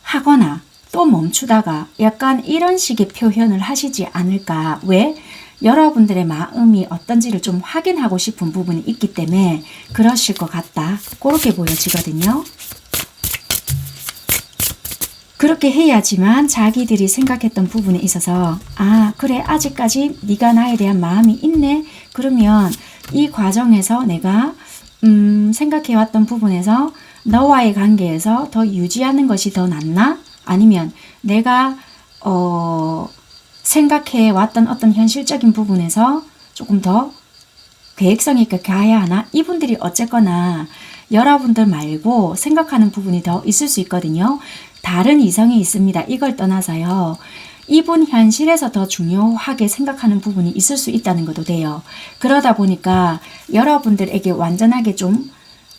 하거나 또 멈추다가 약간 이런 식의 표현을 하시지 않을까. 왜? 여러분들의 마음이 어떤지를 좀 확인하고 싶은 부분이 있기 때문에 그러실 것 같다. 그렇게 보여지거든요. 그렇게 해야지만 자기들이 생각했던 부분에 있어서 그래 아직까지 네가 나에 대한 마음이 있네. 그러면 이 과정에서 내가 생각해왔던 부분에서 너와의 관계에서 더 유지하는 것이 더 낫나? 아니면 내가 생각해 왔던 어떤 현실적인 부분에서 조금 더 계획성 있게 가야 하나? 이분들이 어쨌거나 여러분들 말고 생각하는 부분이 더 있을 수 있거든요. 다른 이성이 있습니다. 이걸 떠나서요. 이분 현실에서 더 중요하게 생각하는 부분이 있을 수 있다는 것도 돼요. 그러다 보니까 여러분들에게 완전하게 좀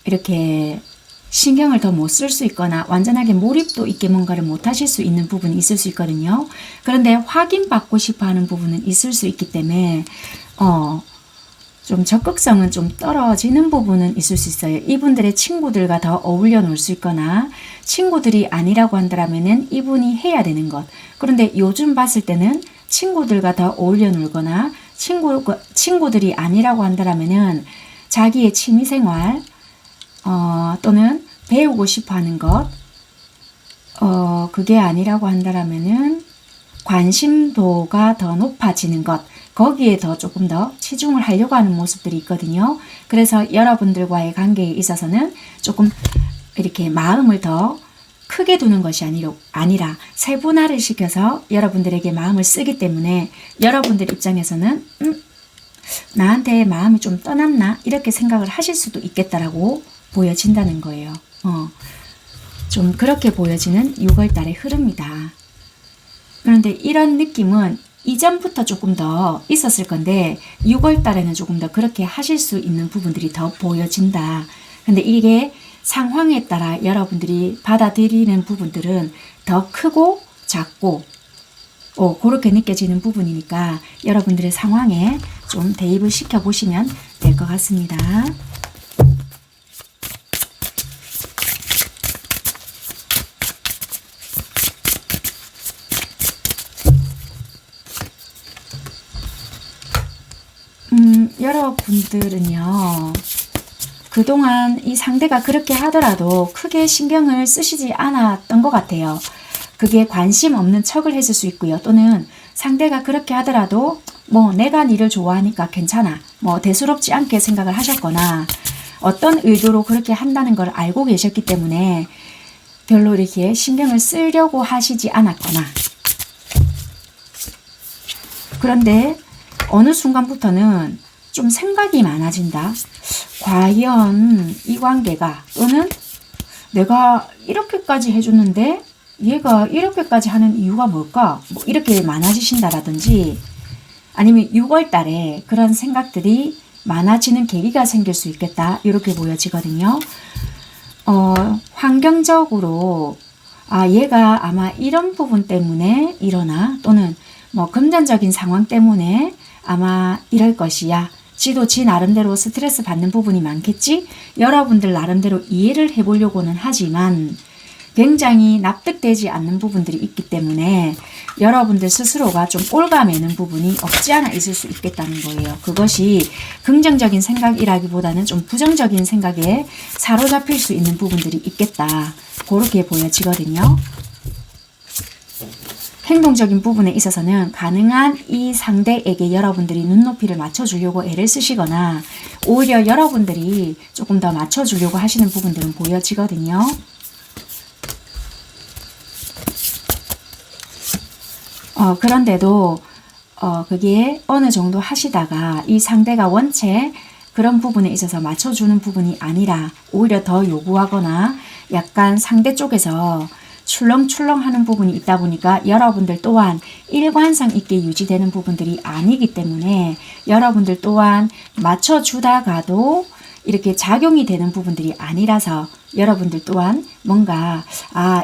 이렇게 신경을 더 못 쓸 수 있거나 완전하게 몰입도 있게 뭔가를 못 하실 수 있는 부분이 있을 수 있거든요. 그런데 확인받고 싶어 하는 부분은 있을 수 있기 때문에 좀 적극성은 좀 떨어지는 부분은 있을 수 있어요. 이분들의 친구들과 더 어울려 놀 수 있거나 친구들이 아니라고 한다면은 이분이 해야 되는 것. 그런데 요즘 봤을 때는 친구들과 더 어울려 놀거나 친구들이 아니라고 한다면은 자기의 취미생활 또는 배우고 싶어 하는 것, 그게 아니라고 한다면은 관심도가 더 높아지는 것, 거기에 더 조금 더 치중을 하려고 하는 모습들이 있거든요. 그래서 여러분들과의 관계에 있어서는 조금 이렇게 마음을 더 크게 두는 것이 아니라 세분화를 시켜서 여러분들에게 마음을 쓰기 때문에 여러분들 입장에서는 나한테 마음이 좀 떠났나? 이렇게 생각을 하실 수도 있겠다라고 보여진다는 거예요. 좀 그렇게 보여지는 6월달의 흐름이다. 그런데 이런 느낌은 이전부터 조금 더 있었을 건데 6월달에는 조금 더 그렇게 하실 수 있는 부분들이 더 보여진다. 근데 이게 상황에 따라 여러분들이 받아들이는 부분들은 더 크고 작고 그렇게 느껴지는 부분이니까 여러분들의 상황에 좀 대입을 시켜보시면 될 것 같습니다. 여러분들은요, 그동안 이 상대가 그렇게 하더라도 크게 신경을 쓰시지 않았던 것 같아요. 그게 관심 없는 척을 했을 수 있고요. 또는 상대가 그렇게 하더라도 뭐 내가 니를 좋아하니까 괜찮아. 뭐 대수롭지 않게 생각을 하셨거나 어떤 의도로 그렇게 한다는 걸 알고 계셨기 때문에 별로 이렇게 신경을 쓰려고 하시지 않았거나, 그런데 어느 순간부터는 좀 생각이 많아진다. 과연 이 관계가, 또는 내가 이렇게까지 해줬는데 얘가 이렇게까지 하는 이유가 뭘까? 뭐 이렇게 많아지신다라든지, 아니면 6월 달에 그런 생각들이 많아지는 계기가 생길 수 있겠다. 이렇게 보여지거든요. 환경적으로 얘가 아마 이런 부분 때문에 이러나, 또는 뭐 금전적인 상황 때문에 아마 이럴 것이야. 지도 지 나름대로 스트레스 받는 부분이 많겠지? 여러분들 나름대로 이해를 해보려고는 하지만 굉장히 납득되지 않는 부분들이 있기 때문에 여러분들 스스로가 좀 꼴감매는 부분이 없지 않아 있을 수 있겠다는 거예요. 그것이 긍정적인 생각이라기보다는 좀 부정적인 생각에 사로잡힐 수 있는 부분들이 있겠다. 그렇게 보여지거든요. 행동적인 부분에 있어서는 가능한 이 상대에게 여러분들이 눈높이를 맞춰주려고 애를 쓰시거나, 오히려 여러분들이 조금 더 맞춰주려고 하시는 부분들은 보여지거든요. 그런데도 그게 어느 정도 하시다가 이 상대가 원체 그런 부분에 있어서 맞춰주는 부분이 아니라 오히려 더 요구하거나 약간 상대 쪽에서 출렁출렁하는 부분이 있다 보니까 여러분들 또한 일관성 있게 유지되는 부분들이 아니기 때문에 여러분들 또한 맞춰주다가도 이렇게 작용이 되는 부분들이 아니라서 여러분들 또한 뭔가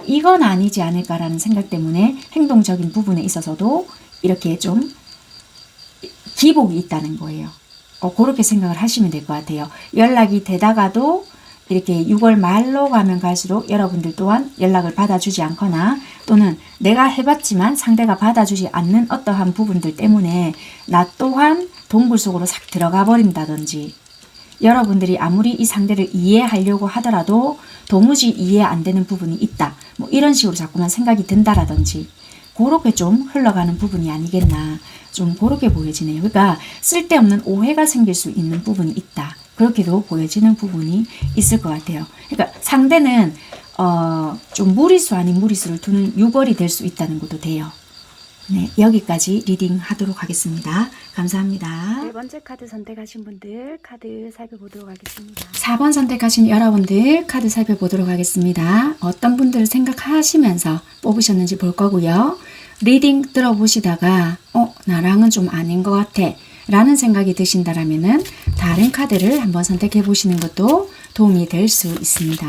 이건 아니지 않을까라는 생각 때문에 행동적인 부분에 있어서도 이렇게 좀 기복이 있다는 거예요. 그렇게 생각을 하시면 될 것 같아요. 연락이 되다가도 이렇게 6월 말로 가면 갈수록 여러분들 또한 연락을 받아주지 않거나, 또는 내가 해봤지만 상대가 받아주지 않는 어떠한 부분들 때문에 나 또한 동굴 속으로 싹 들어가 버린다든지, 여러분들이 아무리 이 상대를 이해하려고 하더라도 도무지 이해 안 되는 부분이 있다. 뭐 이런 식으로 자꾸만 생각이 든다라든지, 그렇게 좀 흘러가는 부분이 아니겠나. 좀 그렇게 보여지네요. 그러니까 쓸데없는 오해가 생길 수 있는 부분이 있다. 그렇게도 보여지는 부분이 있을 것 같아요. 그러니까 상대는 좀 무리수 아닌 무리수를 두는 6월이 될 수 있다는 것도 돼요. 네, 여기까지 리딩 하도록 하겠습니다. 감사합니다. 네 번째 카드 선택하신 분들 카드 살펴보도록 하겠습니다. 4번 선택하신 여러분들 카드 살펴보도록 하겠습니다. 어떤 분들을 생각하시면서 뽑으셨는지 볼 거고요. 리딩 들어보시다가 나랑은 좀 아닌 것 같아 라는 생각이 드신다라면은 다른 카드를 한번 선택해 보시는 것도 도움이 될 수 있습니다.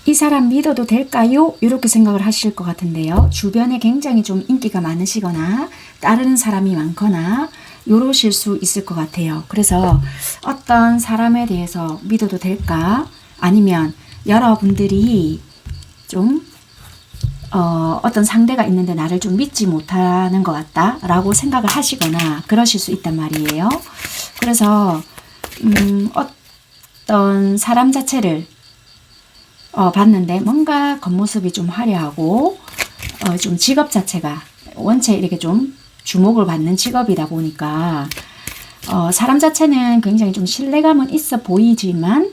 이 사람 믿어도 될까요? 이렇게 생각을 하실 것 같은데요. 주변에 굉장히 좀 인기가 많으시거나 따르는 사람이 많거나 요러실 수 있을 것 같아요. 그래서 어떤 사람에 대해서 믿어도 될까? 아니면 여러분들이 좀 어떤 상대가 있는데 나를 좀 믿지 못하는 것 같다 라고 생각을 하시거나 그러실 수 있단 말이에요. 그래서 어떤 사람 자체를 봤는데 뭔가 겉모습이 좀 화려하고 좀 직업 자체가 원체 이렇게 좀 주목을 받는 직업이다 보니까 사람 자체는 굉장히 좀 신뢰감은 있어 보이지만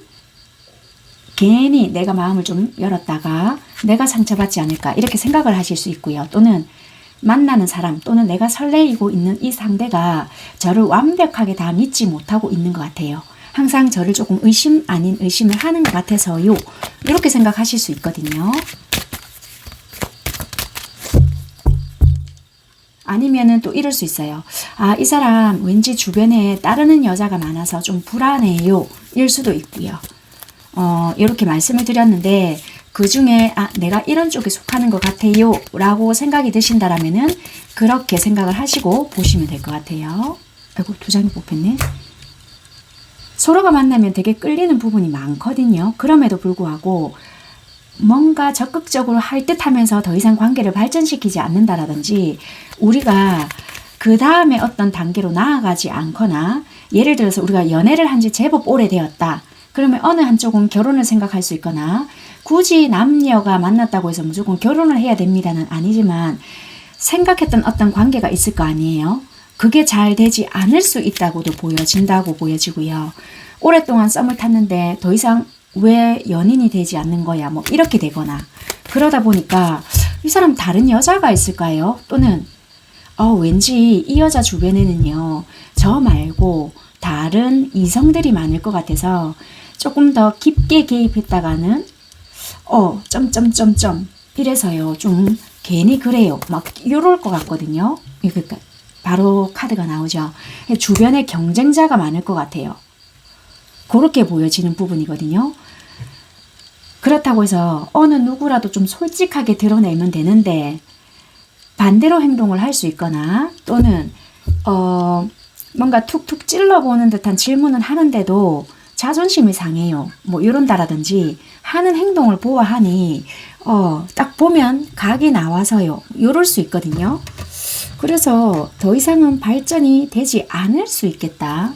괜히 내가 마음을 좀 열었다가 내가 상처받지 않을까 이렇게 생각을 하실 수 있고요. 또는 만나는 사람 또는 내가 설레이고 있는 이 상대가 저를 완벽하게 다 믿지 못하고 있는 것 같아요. 항상 저를 조금 의심 아닌 의심을 하는 것 같아서요. 이렇게 생각하실 수 있거든요. 아니면은 또 이럴 수 있어요. 이 사람 왠지 주변에 따르는 여자가 많아서 좀 불안해요. 일 수도 있고요. 이렇게 말씀을 드렸는데 그 중에 내가 이런 쪽에 속하는 것 같아요 라고 생각이 드신다라면은 그렇게 생각을 하시고 보시면 될 것 같아요. 아이고, 두 장이 뽑혔네. 서로가 만나면 되게 끌리는 부분이 많거든요. 그럼에도 불구하고 뭔가 적극적으로 할 듯 하면서 더 이상 관계를 발전시키지 않는다라든지 우리가 그 다음에 어떤 단계로 나아가지 않거나 예를 들어서 우리가 연애를 한 지 제법 오래되었다. 그러면 어느 한쪽은 결혼을 생각할 수 있거나 굳이 남녀가 만났다고 해서 무조건 결혼을 해야 됩니다는 아니지만 생각했던 어떤 관계가 있을 거 아니에요. 그게 잘 되지 않을 수 있다고도 보여진다고 보여지고요. 오랫동안 썸을 탔는데 더 이상 왜 연인이 되지 않는 거야? 뭐 이렇게 되거나 그러다 보니까 이 사람 다른 여자가 있을까요? 또는 왠지 이 여자 주변에는요, 저 말고 다른 이성들이 많을 것 같아서 조금 더 깊게 개입했다가는 점점점점 이래서요, 좀 괜히 그래요. 막 이럴 것 같거든요. 그러니까 바로 카드가 나오죠. 주변에 경쟁자가 많을 것 같아요. 그렇게 보여지는 부분이거든요. 그렇다고 해서 어느 누구라도 좀 솔직하게 드러내면 되는데 반대로 행동을 할 수 있거나 또는 뭔가 툭툭 찔러보는 듯한 질문을 하는데도 자존심이 상해요. 뭐 이런다라든지 하는 행동을 보아하니 딱 보면 각이 나와서요. 이럴 수 있거든요. 그래서 더 이상은 발전이 되지 않을 수 있겠다.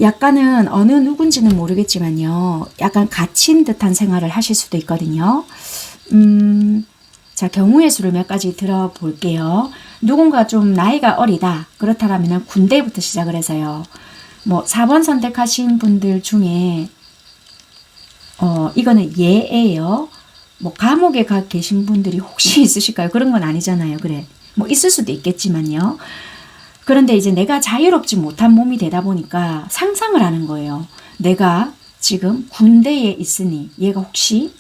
약간은 어느 누군지는 모르겠지만요. 약간 갇힌 듯한 생활을 하실 수도 있거든요. 자, 경우의 수를 몇 가지 들어볼게요. 누군가 좀 나이가 어리다. 그렇다면 군대부터 시작을 해서요. 뭐 4번 선택하신 분들 중에 이거는 예예요. 뭐 감옥에 가 계신 분들이 혹시 있으실까요? 그런 건 아니잖아요. 그래. 뭐 있을 수도 있겠지만요. 그런데 이제 내가 자유롭지 못한 몸이 되다 보니까 상상을 하는 거예요. 내가 지금 군대에 있으니 얘가 혹시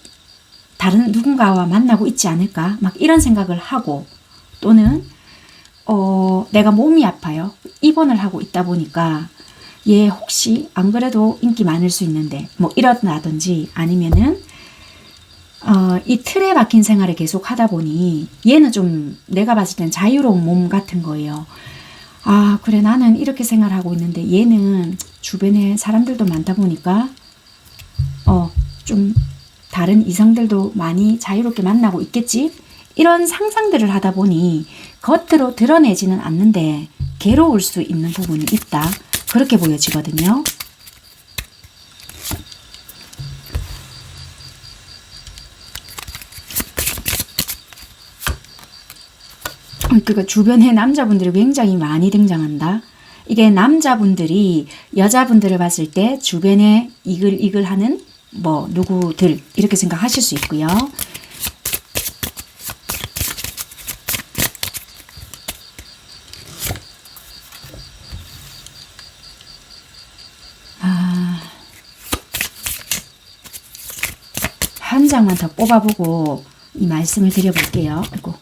다른 누군가와 만나고 있지 않을까? 막 이런 생각을 하고 또는 내가 몸이 아파요. 입원을 하고 있다 보니까 얘 혹시 안 그래도 인기 많을 수 있는데 뭐 이런다든지 아니면은 이 틀에 박힌 생활을 계속 하다 보니 얘는 좀 내가 봤을 땐 자유로운 몸 같은 거예요. 그래 나는 이렇게 생활하고 있는데 얘는 주변에 사람들도 많다 보니까 좀 다른 이성들도 많이 자유롭게 만나고 있겠지? 이런 상상들을 하다 보니 겉으로 드러내지는 않는데 괴로울 수 있는 부분이 있다. 그렇게 보여지거든요. 그러니까 주변에 남자분들이 굉장히 많이 등장한다. 이게 남자분들이 여자분들을 봤을 때 주변에 이글이글하는 뭐 누구들 이렇게 생각하실 수 있고요. 한 장만 더 뽑아보고 이 말씀을 드려볼게요. 아이고.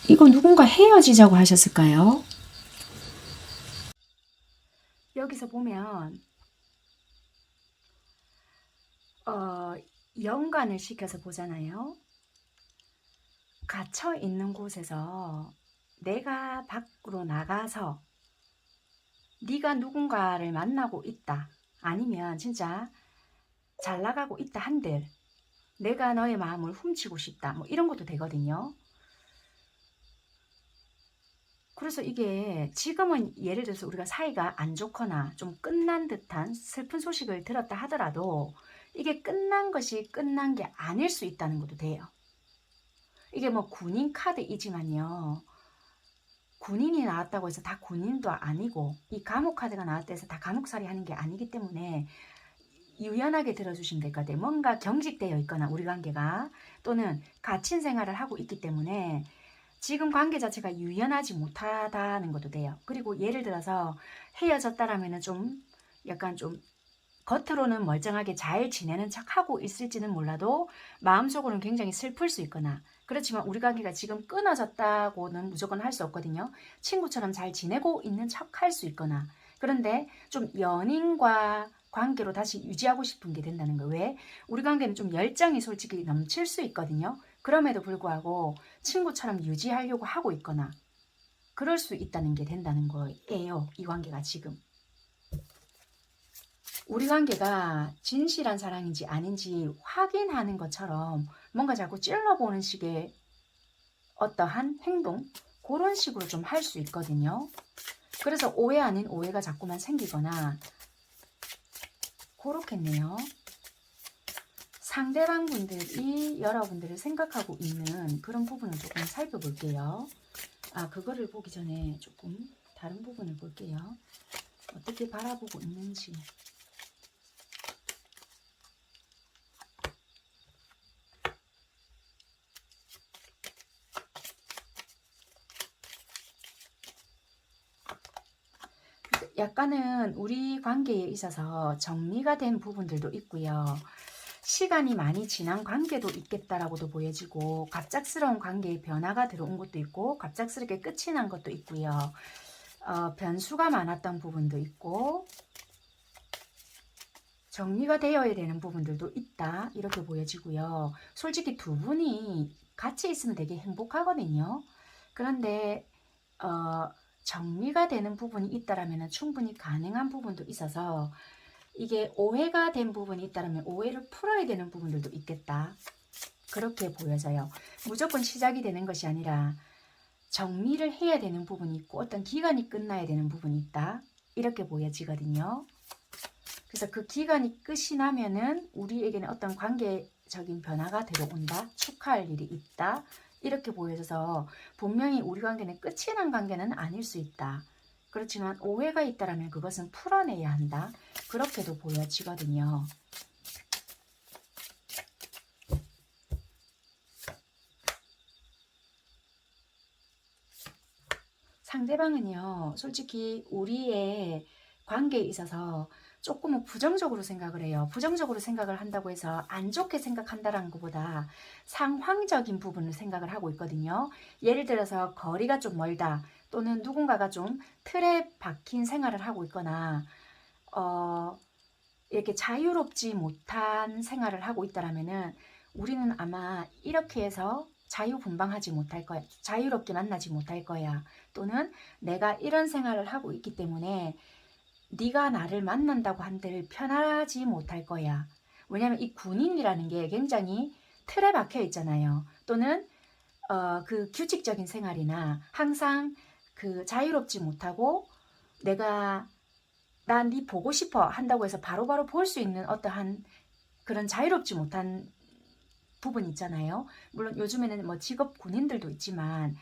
이거 누군가 헤어지자고 하셨을까요? 여기서 보면 연관을 시켜서 보잖아요. 갇혀 있는 곳에서 내가 밖으로 나가서 네가 누군가를 만나고 있다. 아니면 진짜 잘 나가고 있다 한들 내가 너의 마음을 훔치고 싶다. 뭐 이런 것도 되거든요. 그래서 이게 지금은 예를 들어서 우리가 사이가 안 좋거나 좀 끝난 듯한 슬픈 소식을 들었다 하더라도 이게 끝난 것이 끝난 게 아닐 수 있다는 것도 돼요. 이게 뭐 군인 카드이지만요. 군인이 나왔다고 해서 다 군인도 아니고 이 감옥 카드가 나왔다 해서 다 감옥살이 하는 게 아니기 때문에 유연하게 들어주시면 될 것 같아요. 뭔가 경직되어 있거나 우리 관계가 또는 갇힌 생활을 하고 있기 때문에 지금 관계 자체가 유연하지 못하다는 것도 돼요. 그리고 예를 들어서 헤어졌다라면 좀 약간 좀 겉으로는 멀쩡하게 잘 지내는 척하고 있을지는 몰라도 마음속으로는 굉장히 슬플 수 있거나 그렇지만 우리 관계가 지금 끊어졌다고는 무조건 할 수 없거든요. 친구처럼 잘 지내고 있는 척할 수 있거나 그런데 좀 연인과 관계로 다시 유지하고 싶은 게 된다는 거예요. 왜? 우리 관계는 좀 열정이 솔직히 넘칠 수 있거든요. 그럼에도 불구하고 친구처럼 유지하려고 하고 있거나 그럴 수 있다는 게 된다는 거예요. 이 관계가 지금. 우리 관계가 진실한 사랑인지 아닌지 확인하는 것처럼 뭔가 자꾸 찔러보는 식의 어떠한 행동, 그런 식으로 좀 할 수 있거든요. 그래서 오해 아닌 오해가 자꾸만 생기거나 그렇겠네요. 상대방 분들이 여러분들을 생각하고 있는 그런 부분을 조금 살펴볼게요. 그거를 보기 전에 조금 다른 부분을 볼게요. 어떻게 바라보고 있는지. 약간은 우리 관계에 있어서 정리가 된 부분들도 있고요. 시간이 많이 지난 관계도 있겠다라고도 보여지고, 갑작스러운 관계에 변화가 들어온 것도 있고, 갑작스럽게 끝이 난 것도 있고요. 변수가 많았던 부분도 있고, 정리가 되어야 되는 부분들도 있다, 이렇게 보여지고요. 솔직히 두 분이 같이 있으면 되게 행복하거든요. 그런데 정리가 되는 부분이 있다라면 충분히 가능한 부분도 있어서, 이게 오해가 된 부분이 있다면 오해를 풀어야 되는 부분들도 있겠다, 그렇게 보여져요. 무조건 시작이 되는 것이 아니라 정리를 해야 되는 부분이 있고 어떤 기간이 끝나야 되는 부분이 있다, 이렇게 보여지거든요. 그래서 그 기간이 끝이 나면은 우리에게는 어떤 관계적인 변화가 들어온다, 축하할 일이 있다, 이렇게 보여져서 분명히 우리 관계는 끝이 난 관계는 아닐 수 있다. 그렇지만 오해가 있다면 그것은 풀어내야 한다, 그렇게도 보여지거든요. 상대방은요, 솔직히 우리의 관계에 있어서 조금은 부정적으로 생각을 해요. 부정적으로 생각을 한다고 해서 안 좋게 생각한다는 것보다 상황적인 부분을 생각을 하고 있거든요. 예를 들어서 거리가 좀 멀다, 또는 누군가가 좀 틀에 박힌 생활을 하고 있거나 이렇게 자유롭지 못한 생활을 하고 있다라면은 우리는 아마 이렇게 해서 자유분방하지 못할 거야. 자유롭게 만나지 못할 거야. 또는 내가 이런 생활을 하고 있기 때문에 네가 나를 만난다고 한들 편하지 못할 거야. 왜냐하면 이 군인이라는 게 굉장히 틀에 박혀 있잖아요. 또는 그 규칙적인 생활이나 항상 그 자유롭지 못하고, 내가 난 네 보고 싶어 한다고 해서 바로바로 볼 수 있는 어떠한 그런 자유롭지 못한 부분 있잖아요. 물론 요즘에는 뭐 직업 군인들도 있지만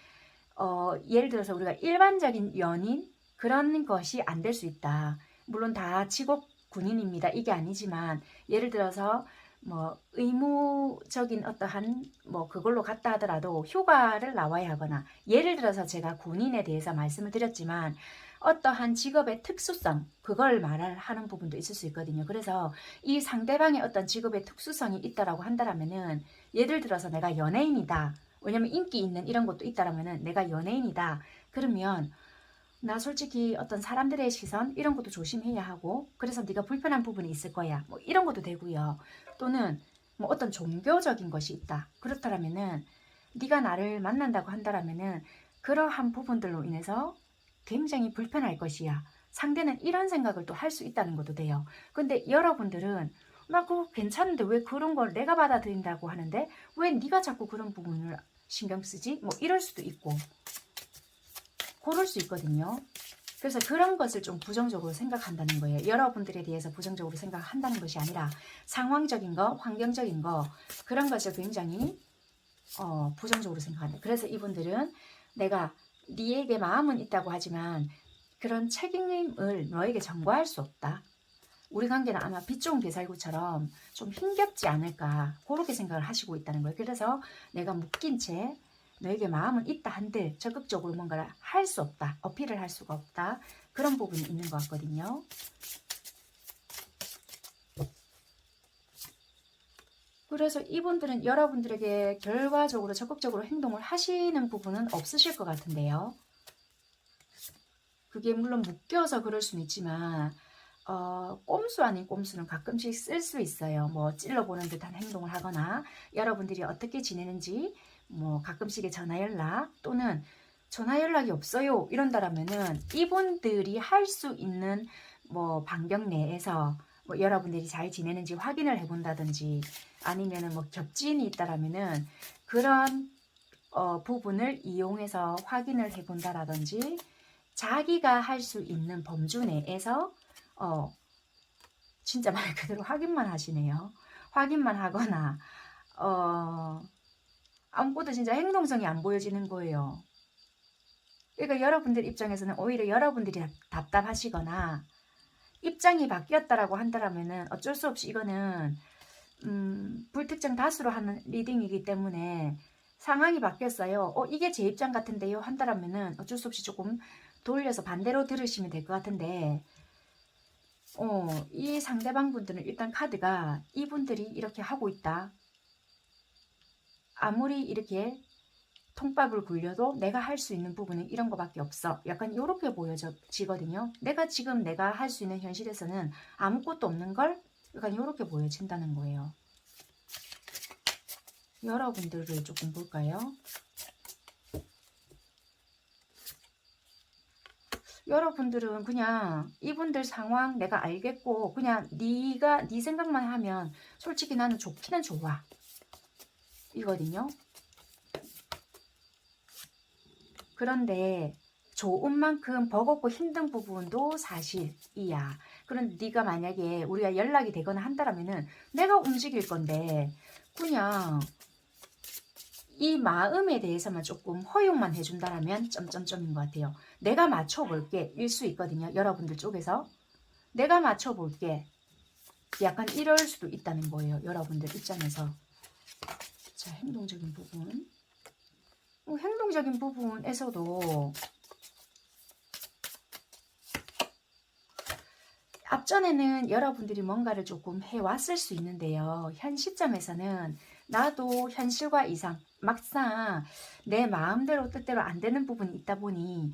예를 들어서 우리가 일반적인 연인, 그런 것이 안 될 수 있다. 물론 다 직업 군인입니다, 이게 아니지만, 예를 들어서 뭐 의무적인 어떠한 뭐 그걸로 갔다 하더라도 휴가를 나와야 하거나, 예를 들어서 제가 군인에 대해서 말씀을 드렸지만 어떠한 직업의 특수성, 그걸 말하는 부분도 있을 수 있거든요. 그래서 이 상대방의 어떤 직업의 특수성이 있다라고 한다면은, 예를 들어서 내가 연예인이다, 왜냐면 인기 있는 이런 것도 있다라면은 내가 연예인이다, 그러면 나 솔직히 어떤 사람들의 시선 이런 것도 조심해야 하고, 그래서 네가 불편한 부분이 있을 거야, 뭐 이런 것도 되고요. 또는 뭐 어떤 종교적인 것이 있다, 그렇다면은 네가 나를 만난다고 한다라면은 그러한 부분들로 인해서 굉장히 불편할 것이야. 상대는 이런 생각을 또 할 수 있다는 것도 돼요. 근데 여러분들은 나 그거 괜찮은데 왜 그런 걸 내가 받아들인다고 하는데 왜 네가 자꾸 그런 부분을 신경 쓰지? 뭐 이럴 수도 있고 그럴 수 있거든요. 그래서 그런 것을 좀 부정적으로 생각한다는 거예요. 여러분들에 대해서 부정적으로 생각한다는 것이 아니라 상황적인 거, 환경적인 거, 그런 것을 굉장히 부정적으로 생각한다. 그래서 이분들은 내가 네에게 마음은 있다고 하지만 그런 책임을 너에게 전가할 수 없다. 우리 관계는 아마 빛 좋은 개살구처럼 좀 힘겹지 않을까, 그렇게 생각을 하시고 있다는 거예요. 그래서 내가 묶인 채 너에게 마음은 있다 한들 적극적으로 뭔가를 할 수 없다, 어필을 할 수가 없다, 그런 부분이 있는 것 같거든요. 그래서 이분들은 여러분들에게 결과적으로 적극적으로 행동을 하시는 부분은 없으실 것 같은데요. 그게 물론 묶여서 그럴 수는 있지만 꼼수 아닌 꼼수는 가끔씩 쓸 수 있어요. 뭐 찔러보는 듯한 행동을 하거나, 여러분들이 어떻게 지내는지 뭐 가끔씩의 전화 연락, 또는 전화 연락이 없어요 이런다라면은 이분들이 할 수 있는 뭐 반경 내에서 뭐 여러분들이 잘 지내는지 확인을 해본다든지 아니면은 뭐 겹지인이 있다라면은 그런 부분을 이용해서 확인을 해본다라든지 자기가 할 수 있는 범주 내에서 진짜 말 그대로 확인만 하시네요. 확인만 하거나 아무것도 진짜 행동성이 안 보여지는 거예요. 그러니까 여러분들 입장에서는 오히려 여러분들이 답답하시거나 입장이 바뀌었다라고 한다면은 어쩔 수 없이 이거는 불특정 다수로 하는 리딩이기 때문에 상황이 바뀌었어요. 이게 제 입장 같은데요 한다면은 어쩔 수 없이 조금 돌려서 반대로 들으시면 될 것 같은데 이 상대방 분들은 일단 카드가 이분들이 이렇게 하고 있다. 아무리 이렇게 통밥을 굴려도 내가 할 수 있는 부분은 이런 거밖에 없어. 약간 이렇게 보여지거든요. 내가 할 수 있는 현실에서는 아무것도 없는 걸 약간 이렇게 보여진다는 거예요. 여러분들을 조금 볼까요? 여러분들은 그냥 이분들 상황 내가 알겠고 그냥 네 생각만 하면 솔직히 나는 좋기는 좋아. 이거든요. 그런데 좋은 만큼 버겁고 힘든 부분도 사실이야. 그런데 네가 만약에 우리가 연락이 되거나 한다면은 내가 움직일 건데 그냥 이 마음에 대해서만 조금 허용만 해준다라면 점점점인 것 같아요. 내가 맞춰볼게 일 수 있거든요. 여러분들 쪽에서 내가 맞춰볼게 약간 이럴 수도 있다는 거예요. 여러분들 입장에서. 자, 행동적인 부분. 행동적인 부분에서도 앞전에는 여러분들이 뭔가를 조금 해왔을 수 있는데요. 현 시점에서는 나도 현실과 이상 막상 내 마음대로 뜻대로 안 되는 부분이 있다 보니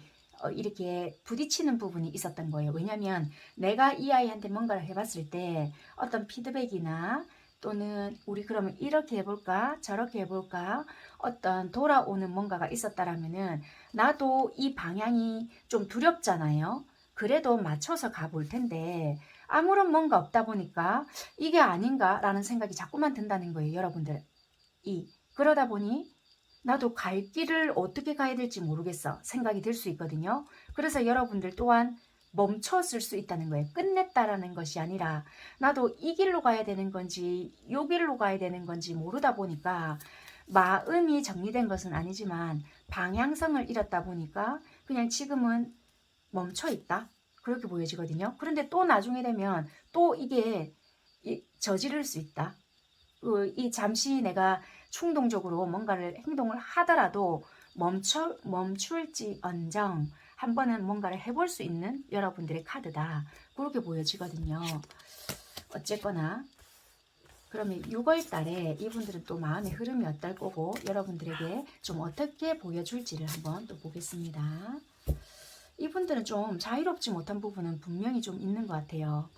이렇게 부딪히는 부분이 있었던 거예요. 왜냐하면 내가 이 아이한테 뭔가를 해봤을 때 어떤 피드백이나 또는 우리 그러면 이렇게 해볼까 저렇게 해볼까 어떤 돌아오는 뭔가가 있었다라면은 나도 이 방향이 좀 두렵잖아요. 그래도 맞춰서 가볼 텐데 아무런 뭔가 없다 보니까 이게 아닌가라는 생각이 자꾸만 든다는 거예요. 여러분들. 그러다 보니 나도 갈 길을 어떻게 가야 될지 모르겠어 생각이 들 수 있거든요. 그래서 여러분들 또한 멈췄을 수 있다는 거예요. 끝냈다라는 것이 아니라 나도 이 길로 가야 되는 건지 요 길로 가야 되는 건지 모르다 보니까 마음이 정리된 것은 아니지만 방향성을 잃었다 보니까 그냥 지금은 멈춰 있다. 그렇게 보여지거든요. 그런데 또 나중에 되면 또 이게 저지를 수 있다. 이 잠시 내가 충동적으로 뭔가를 행동을 하더라도 멈출지언정 한 번은 뭔가를 해볼 수 있는 여러분들의 카드다. 그렇게 보여지거든요. 어쨌거나 그러면 6월 달에 이분들은 또 마음의 흐름이 어떨 거고 여러분들에게 좀 어떻게 보여줄지를 한번 또 보겠습니다. 이분들은 좀 자유롭지 못한 부분은 분명히 좀 있는 것 같아요.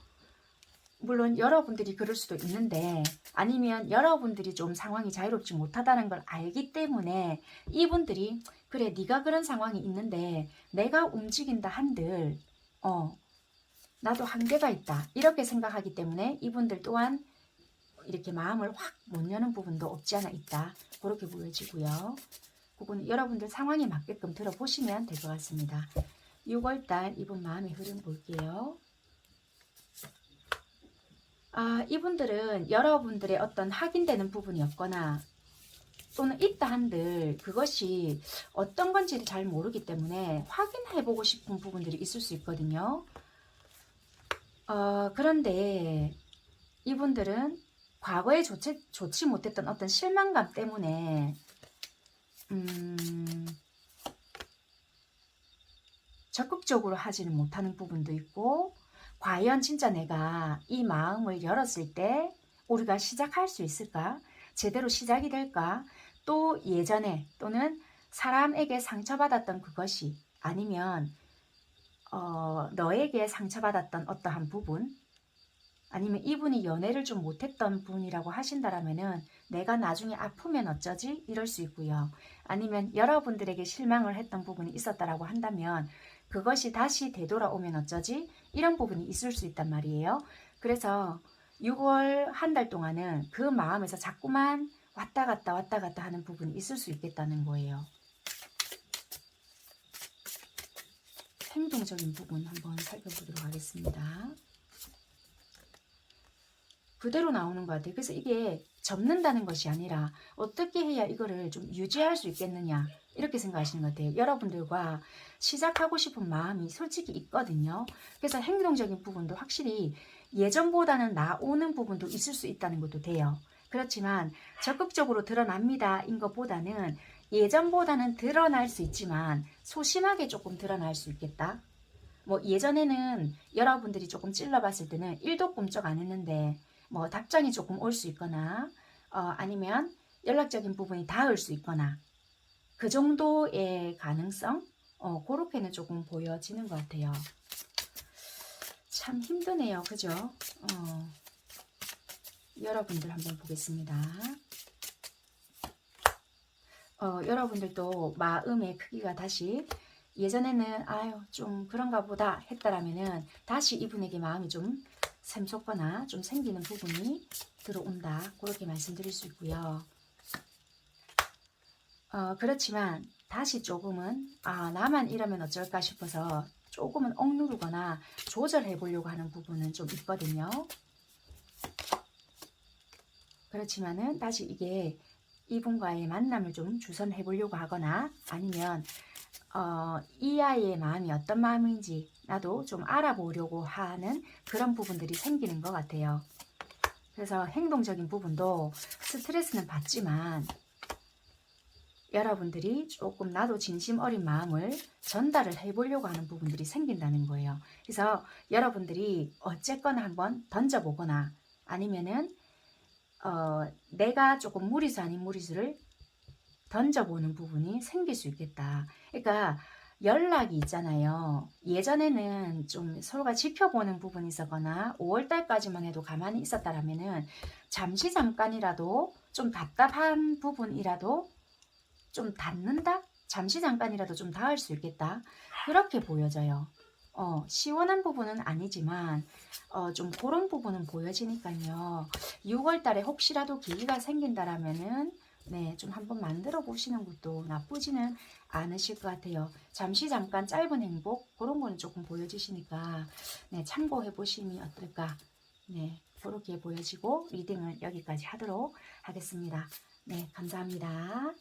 물론 여러분들이 그럴 수도 있는데 아니면 여러분들이 좀 상황이 자유롭지 못하다는 걸 알기 때문에 이분들이 그래 네가 그런 상황이 있는데 내가 움직인다 한들 나도 한계가 있다 이렇게 생각하기 때문에 이분들 또한 이렇게 마음을 확 못 여는 부분도 없지 않아 있다 그렇게 보여지고요. 그건 여러분들 상황에 맞게끔 들어보시면 될 것 같습니다. 6월달 이분 마음의 흐름 볼게요. 이분들은 여러분들의 어떤 확인되는 부분이 없거나 또는 있다 한들 그것이 어떤 건지를 잘 모르기 때문에 확인해보고 싶은 부분들이 있을 수 있거든요. 그런데 이분들은 과거에 좋지 못했던 어떤 실망감 때문에 적극적으로 하지는 못하는 부분도 있고 과연 진짜 내가 이 마음을 열었을 때 우리가 시작할 수 있을까? 제대로 시작이 될까? 또 예전에 또는 사람에게 상처받았던 그것이 아니면 너에게 상처받았던 어떠한 부분 아니면 이분이 연애를 좀 못했던 분이라고 하신다라면은 내가 나중에 아프면 어쩌지? 이럴 수 있고요. 아니면 여러분들에게 실망을 했던 부분이 있었다라고 한다면 그것이 다시 되돌아오면 어쩌지? 이런 부분이 있을 수 있단 말이에요. 그래서 6월 한 달 동안은 그 마음에서 자꾸만 왔다 갔다 하는 부분이 있을 수 있겠다는 거예요. 행동적인 부분 한번 살펴보도록 하겠습니다. 그대로 나오는 것 같아요. 그래서 이게 접는다는 것이 아니라 어떻게 해야 이거를 좀 유지할 수 있겠느냐 이렇게 생각하시는 것 같아요. 여러분들과 시작하고 싶은 마음이 솔직히 있거든요. 그래서 행동적인 부분도 확실히 예전보다는 나오는 부분도 있을 수 있다는 것도 돼요. 그렇지만 적극적으로 드러납니다 인 것보다는 예전보다는 드러날 수 있지만 소심하게 조금 드러날 수 있겠다. 뭐 예전에는 여러분들이 조금 찔러봤을 때는 1도 꿈쩍 안 했는데 뭐 답장이 조금 올 수 있거나 아니면 연락적인 부분이 닿을 수 있거나 그 정도의 가능성 그렇게는 조금 보여지는 것 같아요. 참 힘드네요. 그죠? 여러분들 한번 보겠습니다. 여러분들도 마음의 크기가 다시 예전에는 아유 좀 그런가 보다 했다라면은 다시 이분에게 마음이 좀 샘솟거나 좀 생기는 부분이 들어온다. 그렇게 말씀드릴 수 있고요. 그렇지만 다시 조금은 나만 이러면 어쩔까 싶어서 조금은 억누르거나 조절해 보려고 하는 부분은 좀 있거든요. 그렇지만은 다시 이게 이분과의 만남을 좀 주선해 보려고 하거나 아니면 이 아이의 마음이 어떤 마음인지 나도 좀 알아보려고 하는 그런 부분들이 생기는 것 같아요. 그래서 행동적인 부분도 스트레스는 받지만 여러분들이 조금 나도 진심 어린 마음을 전달을 해보려고 하는 부분들이 생긴다는 거예요. 그래서 여러분들이 어쨌거나 한번 던져보거나 아니면은 내가 조금 무리수 아닌 무리수를 던져보는 부분이 생길 수 있겠다. 그러니까 연락이 있잖아요. 예전에는 좀 서로가 지켜보는 부분이 있었거나 5월달까지만 해도 가만히 있었다라면은 잠깐이라도 좀 답답한 부분이라도 좀 닿는다? 잠시 잠깐이라도 좀 닿을 수 있겠다. 그렇게 보여져요. 시원한 부분은 아니지만 좀 그런 부분은 보여지니까요. 6월달에 혹시라도 기회가 생긴다라면은 네, 좀 한번 만들어 보시는 것도 나쁘지는 않으실 것 같아요. 잠시 잠깐 짧은 행복 그런 거는 조금 보여지시니까 네, 참고해 보시면 어떨까. 네, 그렇게 보여지고 리딩을 여기까지 하도록 하겠습니다. 네, 감사합니다.